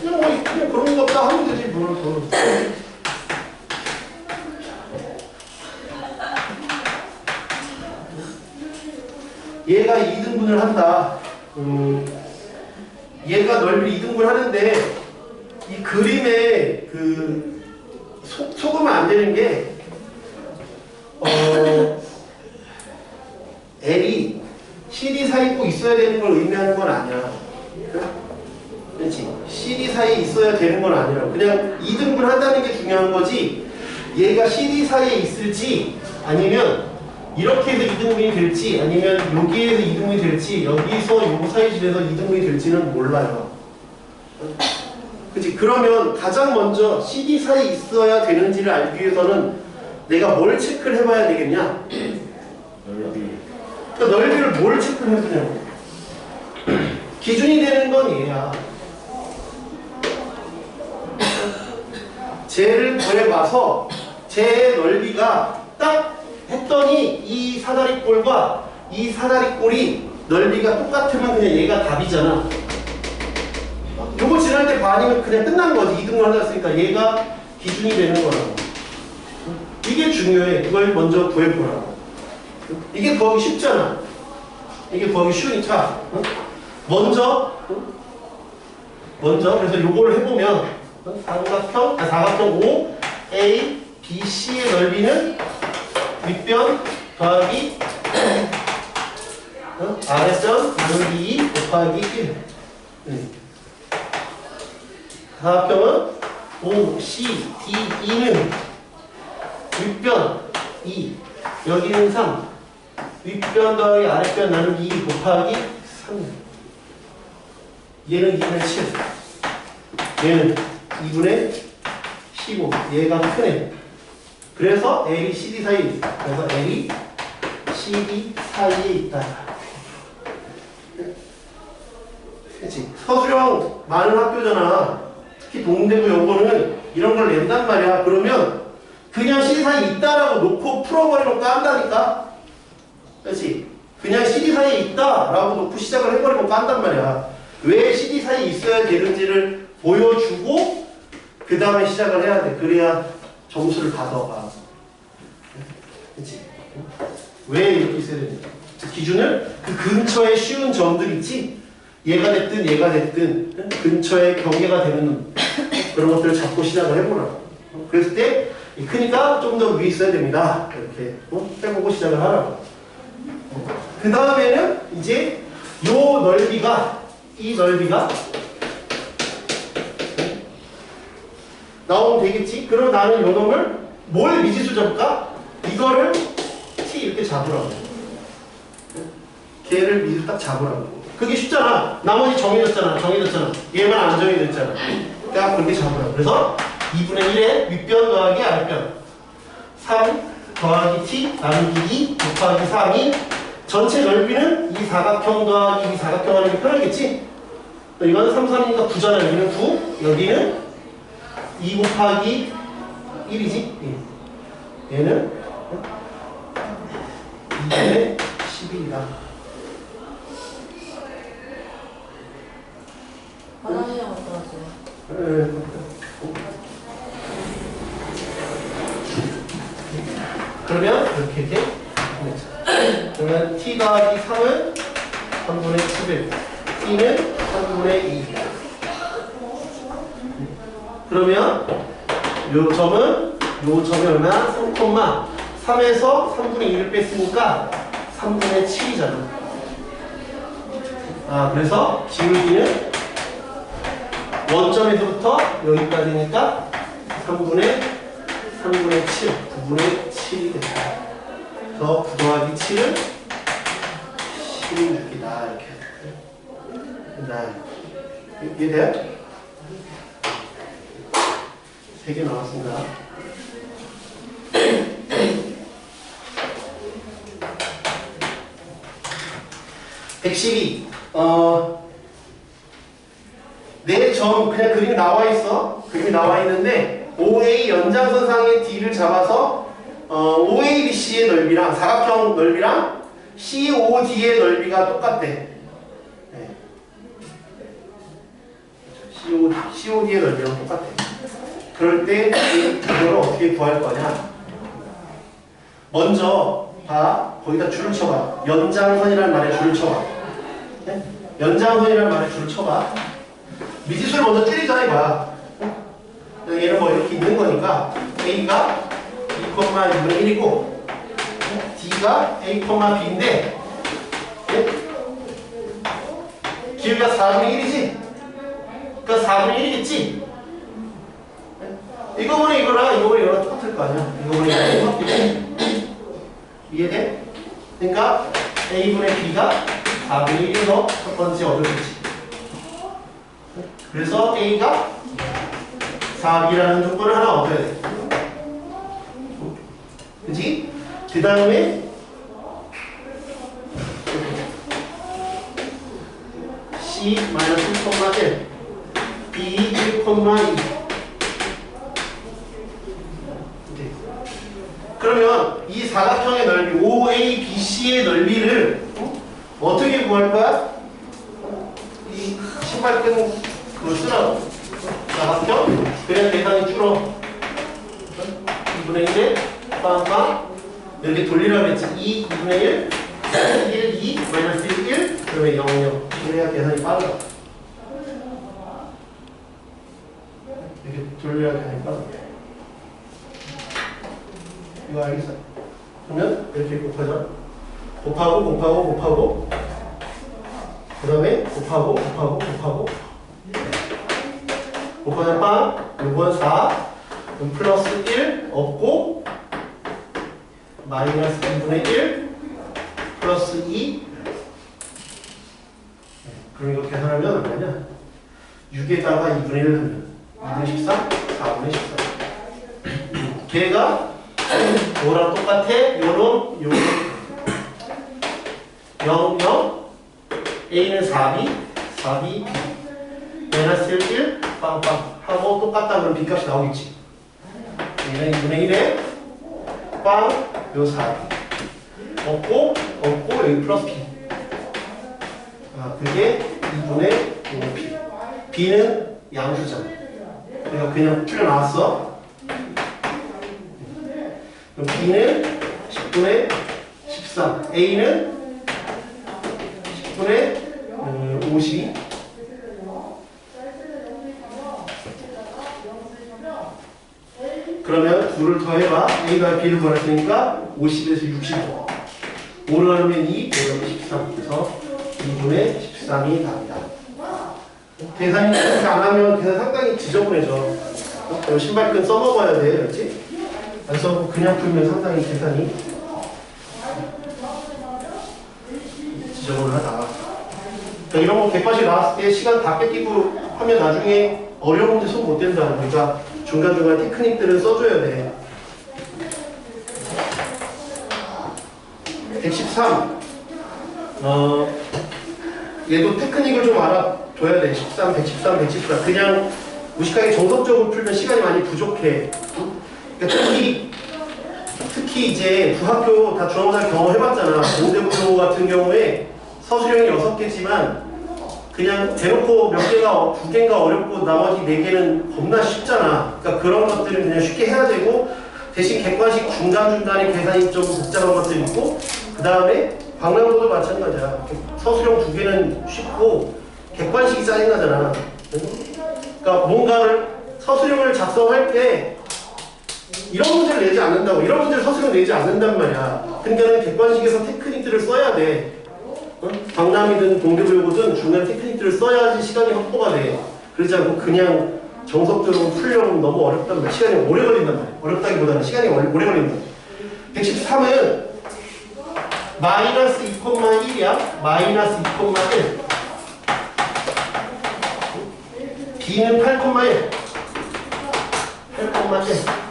그냥 그런 거 없다 하면 되지 뭘 더. 얘가 2등분을 한다. 얘가 넓이 2등분 하는데 이 그림에 그 속으면 안 되는 게 L이 CD 사이에 꼭 있어야 되는 걸 의미하는 건 아니야. 그렇지? CD 사이에 있어야 되는 건 아니라고. 그냥 2등분 한다는 게 중요한 거지. 얘가 CD 사이에 있을지 아니면 이렇게 해서 이등분이 될지 아니면 여기에서 이등분이 될지 여기서 요 사이실에서 이등분이 될지는 몰라요. 그치? 그러면 가장 먼저 CD 사이에 있어야 되는지를 알기 위해서는 내가 뭘 체크를 해봐야 되겠냐? 넓이. 그 넓이를 뭘 체크를 해주냐고. 기준이 되는 건 얘야. 쟤를 구해봐서 쟤의 넓이가 딱 했더니 이 사다리꼴과 이 사다리꼴이 넓이가 똑같으면 그냥 얘가 답이잖아. 요거 지날 때 반이면 그냥 끝난 거지. 이등분 하나 했으니까 얘가 기준이 되는 거라고. 이게 중요해. 이걸 먼저 구해보라고. 이게 구하기 쉽잖아. 이게 구하기 쉬우니까 먼저 그래서 요거를 해보면 사각형 O, A, B, C의 넓이는 윗변 더하기 아랫변 나누기 2 곱하기 1. 사각형은 O, C, D, E는 윗변 2, 여기는 3, 윗변 더하기 아랫변 나누기 2 곱하기 3. 얘는 2분의 7, 얘는 2분의 15, 얘가 크네. 그래서 L이 CD 사이에 있다. 그래서 L이 CD 사이에 있다. 그치? 서술형 많은 학교잖아. 특히 동대구 요거는 이런 걸 낸단 말이야. 그러면 그냥 CD 사이에 있다라고 놓고 풀어버리면 깐다니까? 그치? 그냥 CD 사이에 있다라고 놓고 시작을 해버리면 깐단 말이야. 왜 CD 사이에 있어야 되는지를 보여주고 그 다음에 시작을 해야 돼. 그래야 점수를 받아가. 그치? 왜 이렇게 있어야 되는지. 기준을 그 근처에 쉬운 점들 있지? 얘가 됐든 근처에 경계가 되는 그런 것들을 잡고 시작을 해보라고. 그랬을 때 크니까 좀 더 위에 있어야 됩니다. 이렇게 해보고 시작을 하라고. 그 다음에는 이제 요 넓이가 이 넓이가 나오면 되겠지? 그럼 나는 요 놈을 뭘 미지수 잡을까? 이거를 T 이렇게 잡으라고. 걔를 미지수 딱 잡으라고. 그게 쉽잖아. 나머지 정해졌잖아. 얘만 안 정해졌잖아. 그러니까 그렇게 잡으라고. 그래서 2분의 1에 윗변 더하기 아랫변 3 더하기 T 나누기 2 곱하기 3이 전체 넓이는 이 사각형 더하기 이 사각형 하는 게 편하겠지? 이거는 3, 3이니까 9잖아. 여기는 9, 여기는 2 곱하기 1이지? 얘는 2분의 11이다. 화장실에 갔다 왔어요. 그러면 이렇게 그러면 t 더하기 3은 3분의 11, t는 3분의 2. 그러면 요 점이 얼마나? 3,3에서 3분의 2를 뺐으니까 3분의 7이잖아. 그래서 기울기는 원점에서부터 여기까지니까 3분의 7, 9분의 7이 된다. 그래서 9 더하기 7은 16이다. 이렇게. 이해돼요? 3개 나왔습니다. (112) 내 점 그냥 그림이 나와 있어. 그림이 나와 있는데 OA 연장선상의 D를 잡아서 OABC의 넓이랑 사각형 넓이랑 COD의 넓이가 똑같대. 네. COD의 넓이랑 똑같아. 그럴 때 이걸 어떻게 구할 거냐? 먼저 거기다 줄을 쳐봐. 연장선이라는 말에 줄을 쳐봐. 네? 연장선이라는 말에 줄을 쳐봐. 미지수를 먼저 줄이자 이거야. 얘는 뭐 이렇게 있는 거니까 A가 2,2분의 1이고 D가 A, B인데 길이가 4분의 1이지? 그러니까 4분의 1이겠지? 이거보다 이거랑 똑같을 거 아니야? 이거보다 이거랑 똑같겠지? 이해돼? 그러니까 A분의 B가 4분의 1에서 첫 번째 얻어지지. 그래서 A가 4B라는 조건을 하나 얻어야 돼. 그지? 그 다음에 C 마이너스 1,1 B 1,2 그러면 이 사각형의 넓이 OABC의 넓이를 어떻게 구할 거야? 이 신발끈 그거 쓰라고 사각형 그냥 계산이 줄어 2분의 1에 빵빵 이렇게 돌리라고 했지 2분의 1 1, 2, 마이너스 1, 1 그러면 0, 0 그래야 계산이 빠르다 이렇게 돌려야 계산이 빠르다 이거 알겠어? 그러면 이렇게 곱하자 곱하고 그 다음에 곱하고 곱하면 빵 요건 4 플러스 1 없고 마이너스 2분의 1 플러스 2 그럼 이거 계산하면 얼마냐 6에다가 2분의 1 하면 2분의 13 4분의 13 걔가 뭐랑 똑같아? 요놈 0 0 A는 4B B 마이너스 1 1 빵빵 하고 똑같다 그러면 B값이 나오겠지 얘는 2분의 1에 빵 요 4B 없고 여기 플러스 B 그게 2분의 B B는 양수잖아 그러니까 그냥 풀려 나왔어 그럼 B는 10분의 13 A는 10분의 52 그러면 둘을 더해봐 A가 B를 구했으니까 50에서 60 5를 하면 2, 5를 13 그래서 2분의 13이 답이다 계산이 그렇게 안 하면 계산 상당히 지저분해져 신발끈 써먹어야 돼 그렇지? 안 써먹고 그냥 풀면 상당히 계산이 지저분하다 그러니까 이런 거 객관식 나왔을 때 시간 다 뺏기고 하면 나중에 어려운 문제 손 못 댄다 그러니까 중간중간 테크닉들은 써줘야 돼 113 얘도 테크닉을 좀 알아둬야 돼 13, 113, 114 그냥 무식하게 정석적으로 풀면 시간이 많이 부족해 그러니까 특히 이제 중학교 다 중앙고사 경험해봤잖아 공대부도 같은 경우에 서술형이 6개지만 그냥 대놓고 몇 개가 2개가 어렵고 나머지 4개는 겁나 쉽잖아 그러니까 그런 것들은 그냥 쉽게 해야 되고 대신 객관식 중간중간에 계산이 좀 복잡한 것들이 있고 그 다음에 방랑도도 마찬가지야 서술형 2개는 쉽고 객관식이 짜증나잖아 그러니까 뭔가를 서술형을 작성할 때 이런 문제를 내지 않는다고 이런 문제를 서술형 내지 않는단 말이야 그러니까 객관식에서 테크닉들을 써야 돼 방람이든 공대부여고든 중간 테크닉들을 써야지 시간이 확보가 돼 그렇지 않고 그냥 정석적으로 풀려면 너무 어렵단 말이야 시간이 오래 걸린단 말이야 어렵다기보다는 시간이 오래 걸린다 113은 마이너스 2,1이야 마이너스 2,1 B는 8,1 8,1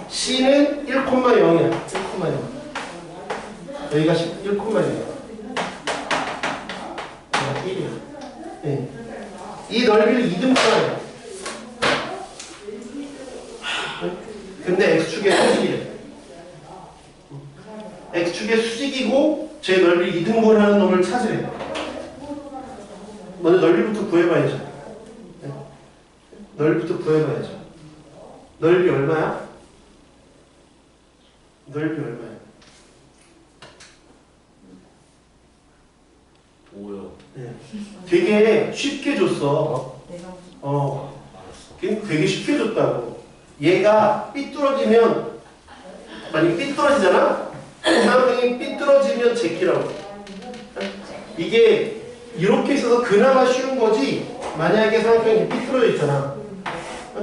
C는 1,0이야 1,0 여기가 1,0이야 1이야 네. 이 넓이를 2등분하래 근데 X축의 수직이래 X축의 수직이고 제 넓이를 2등분하는 놈을 찾으래 먼저 넓이부터 구해봐야죠 네. 넓이부터 구해봐야죠 넓이 얼마야? 넓이 얼마야? 5요. 네. 되게 쉽게 줬어. 되게 쉽게 줬다고. 얘가 삐뚤어지면 만약에 삐뚤어지잖아? 사람이 삐뚤어지면 제끼라고. 이게 이렇게 있어서 그나마 쉬운 거지 만약에 삼각형이 삐뚤어져 있잖아.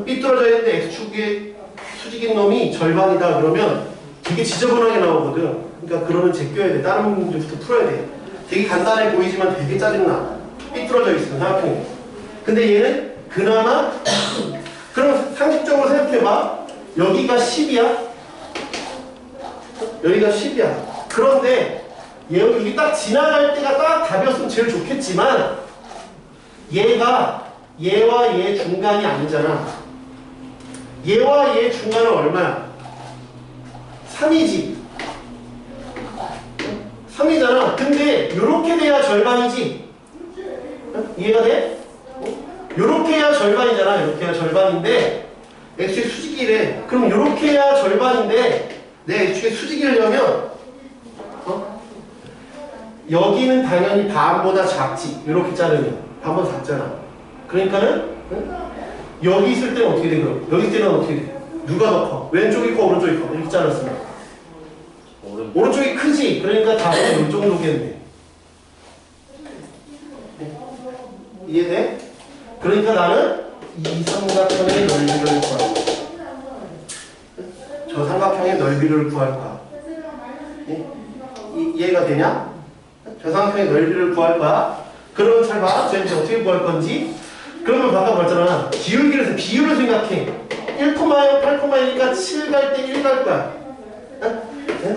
삐뚤어져 있는데 X축의 수직인 놈이 절반이다 그러면 되게 지저분하게 나오거든. 그러니까 그러면 제껴야 돼. 다른 문제부터 풀어야 돼. 되게 간단해 보이지만 되게 짜증나. 삐뚤어져 있으면 삼각형이. 근데 얘는 그나마 그럼 상식적으로 생각해봐. 여기가 10이야. 여기가 10이야. 그런데 여기 딱 지나갈 때가 딱 답이었으면 제일 좋겠지만 얘가 얘와 얘 중간이 아니잖아. 얘와 얘 중간은 얼마야? 3이지. 3이잖아. 근데 이렇게 돼야 절반이지. 이해가 돼? 이렇게 해야 절반이잖아. 이렇게 해야 절반인데 x축의 수직이래. 그럼 이렇게 해야 절반인데 내 x축의 수직이를 하면 여기는 당연히 반보다 작지. 이렇게 자르면 반보다 작잖아. 그러니까는 여기 있을 때는 어떻게 돼? 그럼 여기 있을 때는 어떻게 돼? 누가 더 커? 왼쪽이 커? 오른쪽이 커? 이렇게 잘랐으면 오른쪽이 크지. 그러니까 답은 이 정도겠네. 이해돼? 그러니까 나는 이 삼각형의 넓이를 구할 거야. 저 삼각형의 넓이를 구할 거야. 이해가 되냐? 저 삼각형의 넓이를 구할 거야. 그러면 잘 봐. 쟤는 어떻게 구할 건지. 그러면 아까 말했잖아. 기울기를 해서 비율을 생각해. 1,0, 8,1이니까 7 갈 때 1 갈 거야.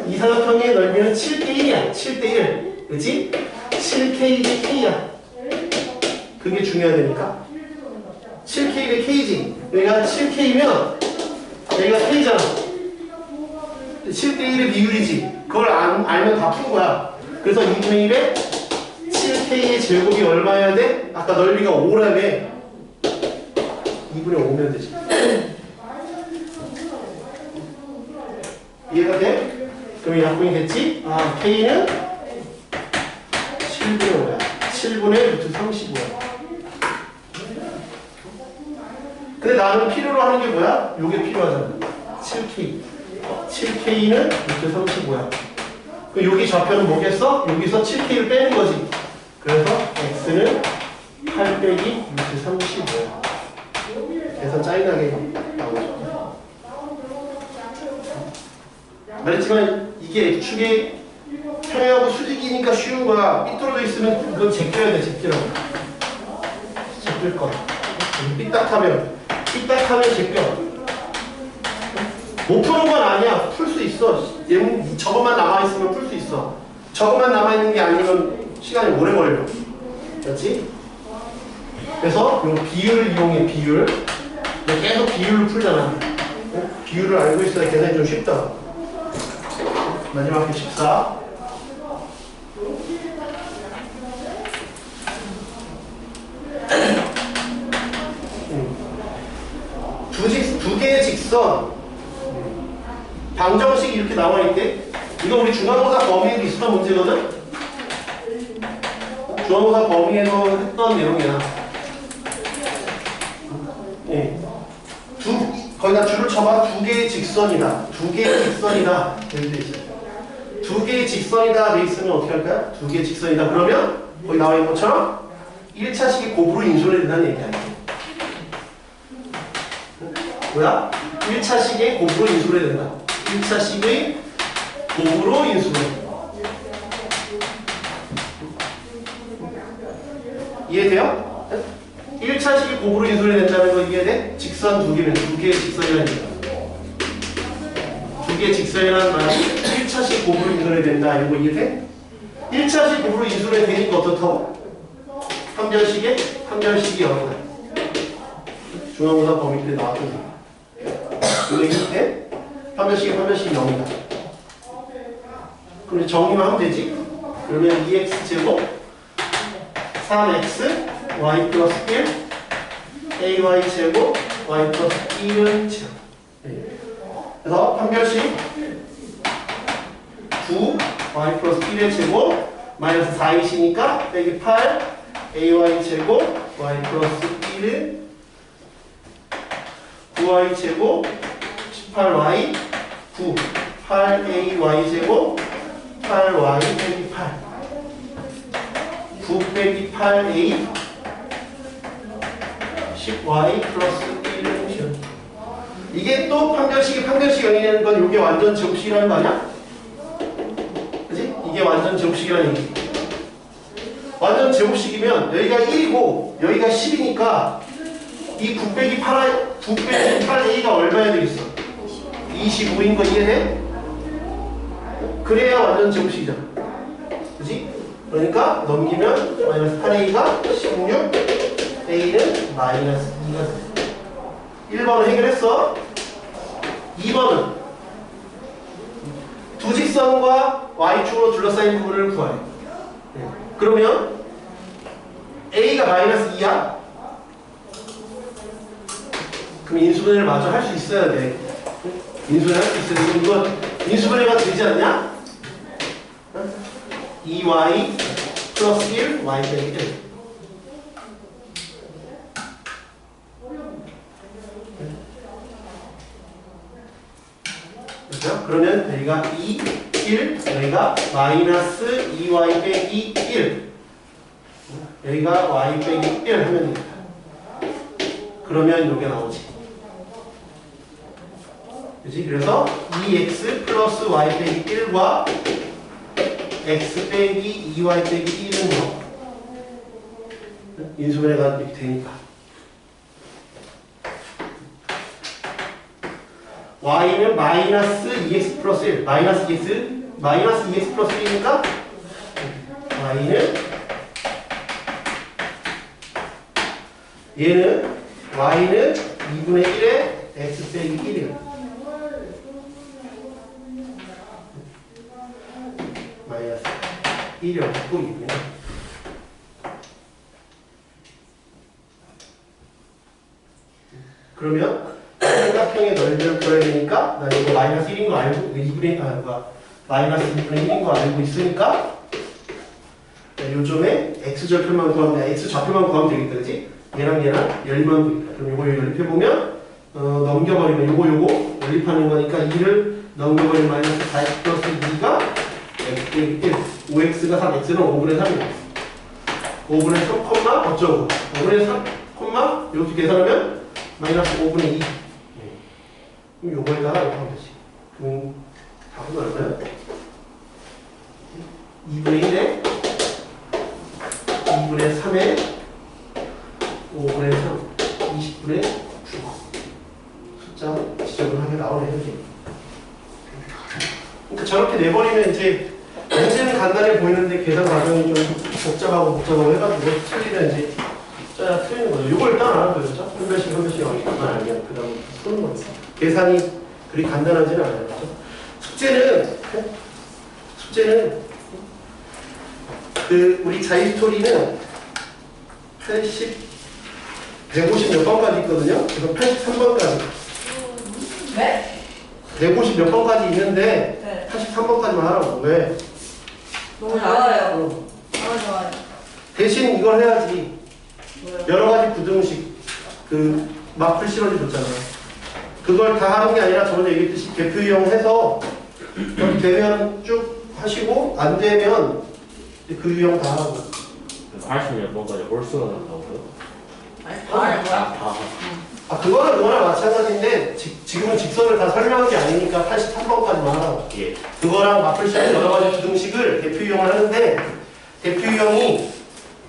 이 삼각형의 넓이는 7대 1이야. 7대 1. 그렇지? 7K 대 K야. 그게 중요하다니까. 7K 대 K지. 여기가 7K면 여기가 K잖아. 7대 1의 비율이지. 그걸 알면 다 푼 거야. 그래서 2분의 1에 7K의 제곱이 얼마여야 돼? 아까 넓이가 5라며. 2분의 5면 되지. 이해가 돼? 그럼 이 약분이 됐지? 아, K는 7분의 5야. 7분의 루트 35야. 근데 나는 필요로 하는 게 뭐야? 요게 필요하잖아. 7K. 7K는 루트 35야. 그럼 여기 좌표는 뭐겠어? 여기서 7K를 빼는 거지. 그래서 X는 8 빼기 루트 35야. 계산 짜증나게 나오죠. 말했지만 이게 X축의 평행하고 수직이니까 쉬운 거야. 삐뚤어져 있으면 그건 제껴야 돼. 제끼라고. 제낄 거. 삐딱하면 제껴. 못 푸는 건 아니야. 풀 수 있어. 저것만 남아있으면 풀 수 있어. 저것만 남아있는 게 아니면 시간이 오래 걸려. 그렇지? 그래서 이 비율을 이용해. 비율. 계속 비율을 풀잖아. 비율을 알고 있어야 계산이 좀 쉽다. 마지막 게 14. 두 개의 직선 방정식이 이렇게 나와 있대. 이거 우리 중간고사 범위에도 있었던 문제거든. 중간고사 범위에도 했던 내용이야. 예. 거기다 줄을 쳐봐. 두 개의 직선이다. 두 개의 직선이다. 이렇게 있어. 두 개의 직선이다 돼 있으면 어떻게 할까요? 두 개의 직선이다 그러면 거기 나와 있는 것처럼 1차식이 곱으로 인수를 된다는 얘기야. 뭐야? 1차식의 곱으로 인수를 해야 된다. 1차식의 곱으로 인수를. 이해돼요? 1차식이 곱으로 인수를 해야 된다는 거 이해돼? 직선 두 개면 두 개의 직선이라는 얘기야. 두 개의 직선이라는 말은 1차식 곱으로 인수를 해야 된다. 이거 이해돼? 1차식 곱으로 인수를 해야 되니까 어떻다고? 판별식이 0이다. 중간고사 범위 때 나왔던 거. 이거 이때 판별식이 0이다. 그럼 이제 정리만 하면 되지. 그러면 2x제곱 3x y 플러스 1 ay제곱 y 플러스 1은 0. 그래서 판별식 9 y 플러스 1의 제곱 마이너스 4이시니까 빼기 8 ay제곱 y 플러스 1은 9y제곱 18y 9 8ay제곱 8y 빼기 8 9 빼기 8a 10y 플러스 1은 0. 이게 또 판별식이 연이라는 건 이게 완전 제곱식이라는 거 아니야? 그지? 이게 완전 제곱식이라는 얘기. 완전 제곱식이면 여기가 1이고 여기가 10이니까 이 9 빼기 8A가 얼마야 되겠어? 25인 거 이해돼? 그래야 완전 제곱식이잖아. 그지? 그러니까 넘기면 마이너스 8A가 16, A는 마이너스 2가 돼. 1번은 해결했어. 2번은 두 직선과 Y축으로 둘러싸인 부분을 구하래. 그러면 A가 마이너스 2야? 그럼 인수분해를 마저 할 수 있어야 돼. 인수분해 할 수 있어야 돼. 이거 인수분해가 되지 않냐? 2Y 플러스 1, Y 빼기 1. 그렇죠? 그러면 여기가 2, 1, 여기가 마이너스 2Y 빼기 1. 여기가 Y 빼기 1 하면 됩니다. 그러면 이게 나오지. 그치? 그래서 2x 플러스 y 빼기 1과 x 빼기 2y 빼기 1은 뭐? 인수분해가 이렇게 되니까 y는 마이너스 2x 플러스 1 마이너스 2x 플러스 1이니까 y는 2분의 1에 x 빼기 1이야. 마이너스 1이라고 바꾸기군요. 그러면 삼각형의 넓이를 구해야 되니까 나 이거 마이너스 1인 거 알고 마이너스 2분의 1인 거 알고 있으니까 요점에 x절표만 구하면 x좌표만 구하면 되겠다. 그치? 얘랑 열리면 되겠다. 그럼 요거 연립해보면 넘겨버리면 요거 연립하는 거니까 2를 넘겨버리면 마이너스 40 플러스 2가 x 빼기 1 5x가 3 x는 5분의 3이야. 5분의 3 콤마 어쩌고 5분의 3 콤마 이렇게 계산하면 마이너스 5분의 2. 그럼 요거에다가 이렇게 하면 되지. 그럼 답은 얼마야? 2분의 1에 2분의 3에 5분의 3 20분의 9 숫자 지적을 하게 나오네. 그러니까 저렇게 내버리면 이제 문제는 간단해 보이는데 계산 과정이 좀 복잡하고 해가지고 틀리면 이제 짜야 틀리는 거죠. 이걸 일단 알아둬야죠. 한 별씩 알면 그 다음에 푸는 거죠. 계산이 그리 간단하지는 않아요. 그렇죠? 숙제는 우리 자유스토리는 150 몇 번까지 있거든요. 그래서 83번까지. 네? 150 몇 번까지 있는데 네. 83번까지만 하라고. 왜? 너무 좋아요. 그럼. 너무 좋아요. 대신 이걸 해야지. 뭐요? 여러 가지 부등식 마플 실어주 줬잖아. 그걸 다 하는 게 아니라 저번에 얘기했듯이 대표 이용해서 여기 되면 쭉 하시고 안 되면 그 유형 다 하고. 80몇 번까지 볼 수가 났다고요? 뭐야? 아 그거랑 마찬가지인데 지금은 직선을 다 설명한 게 아니니까 83번까지만 하라고. 예. 그거랑 마플 실어 여러 가지 부등식을 대표 이용을 하는데 대표 유형이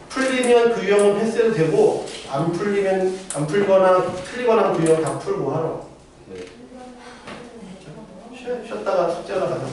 풀리면 그 유형은 패스해도 되고 안 풀거나 틀리거나 그 유형 다 풀고 하라고. 네. 쉬었다가 숙제하러 가자.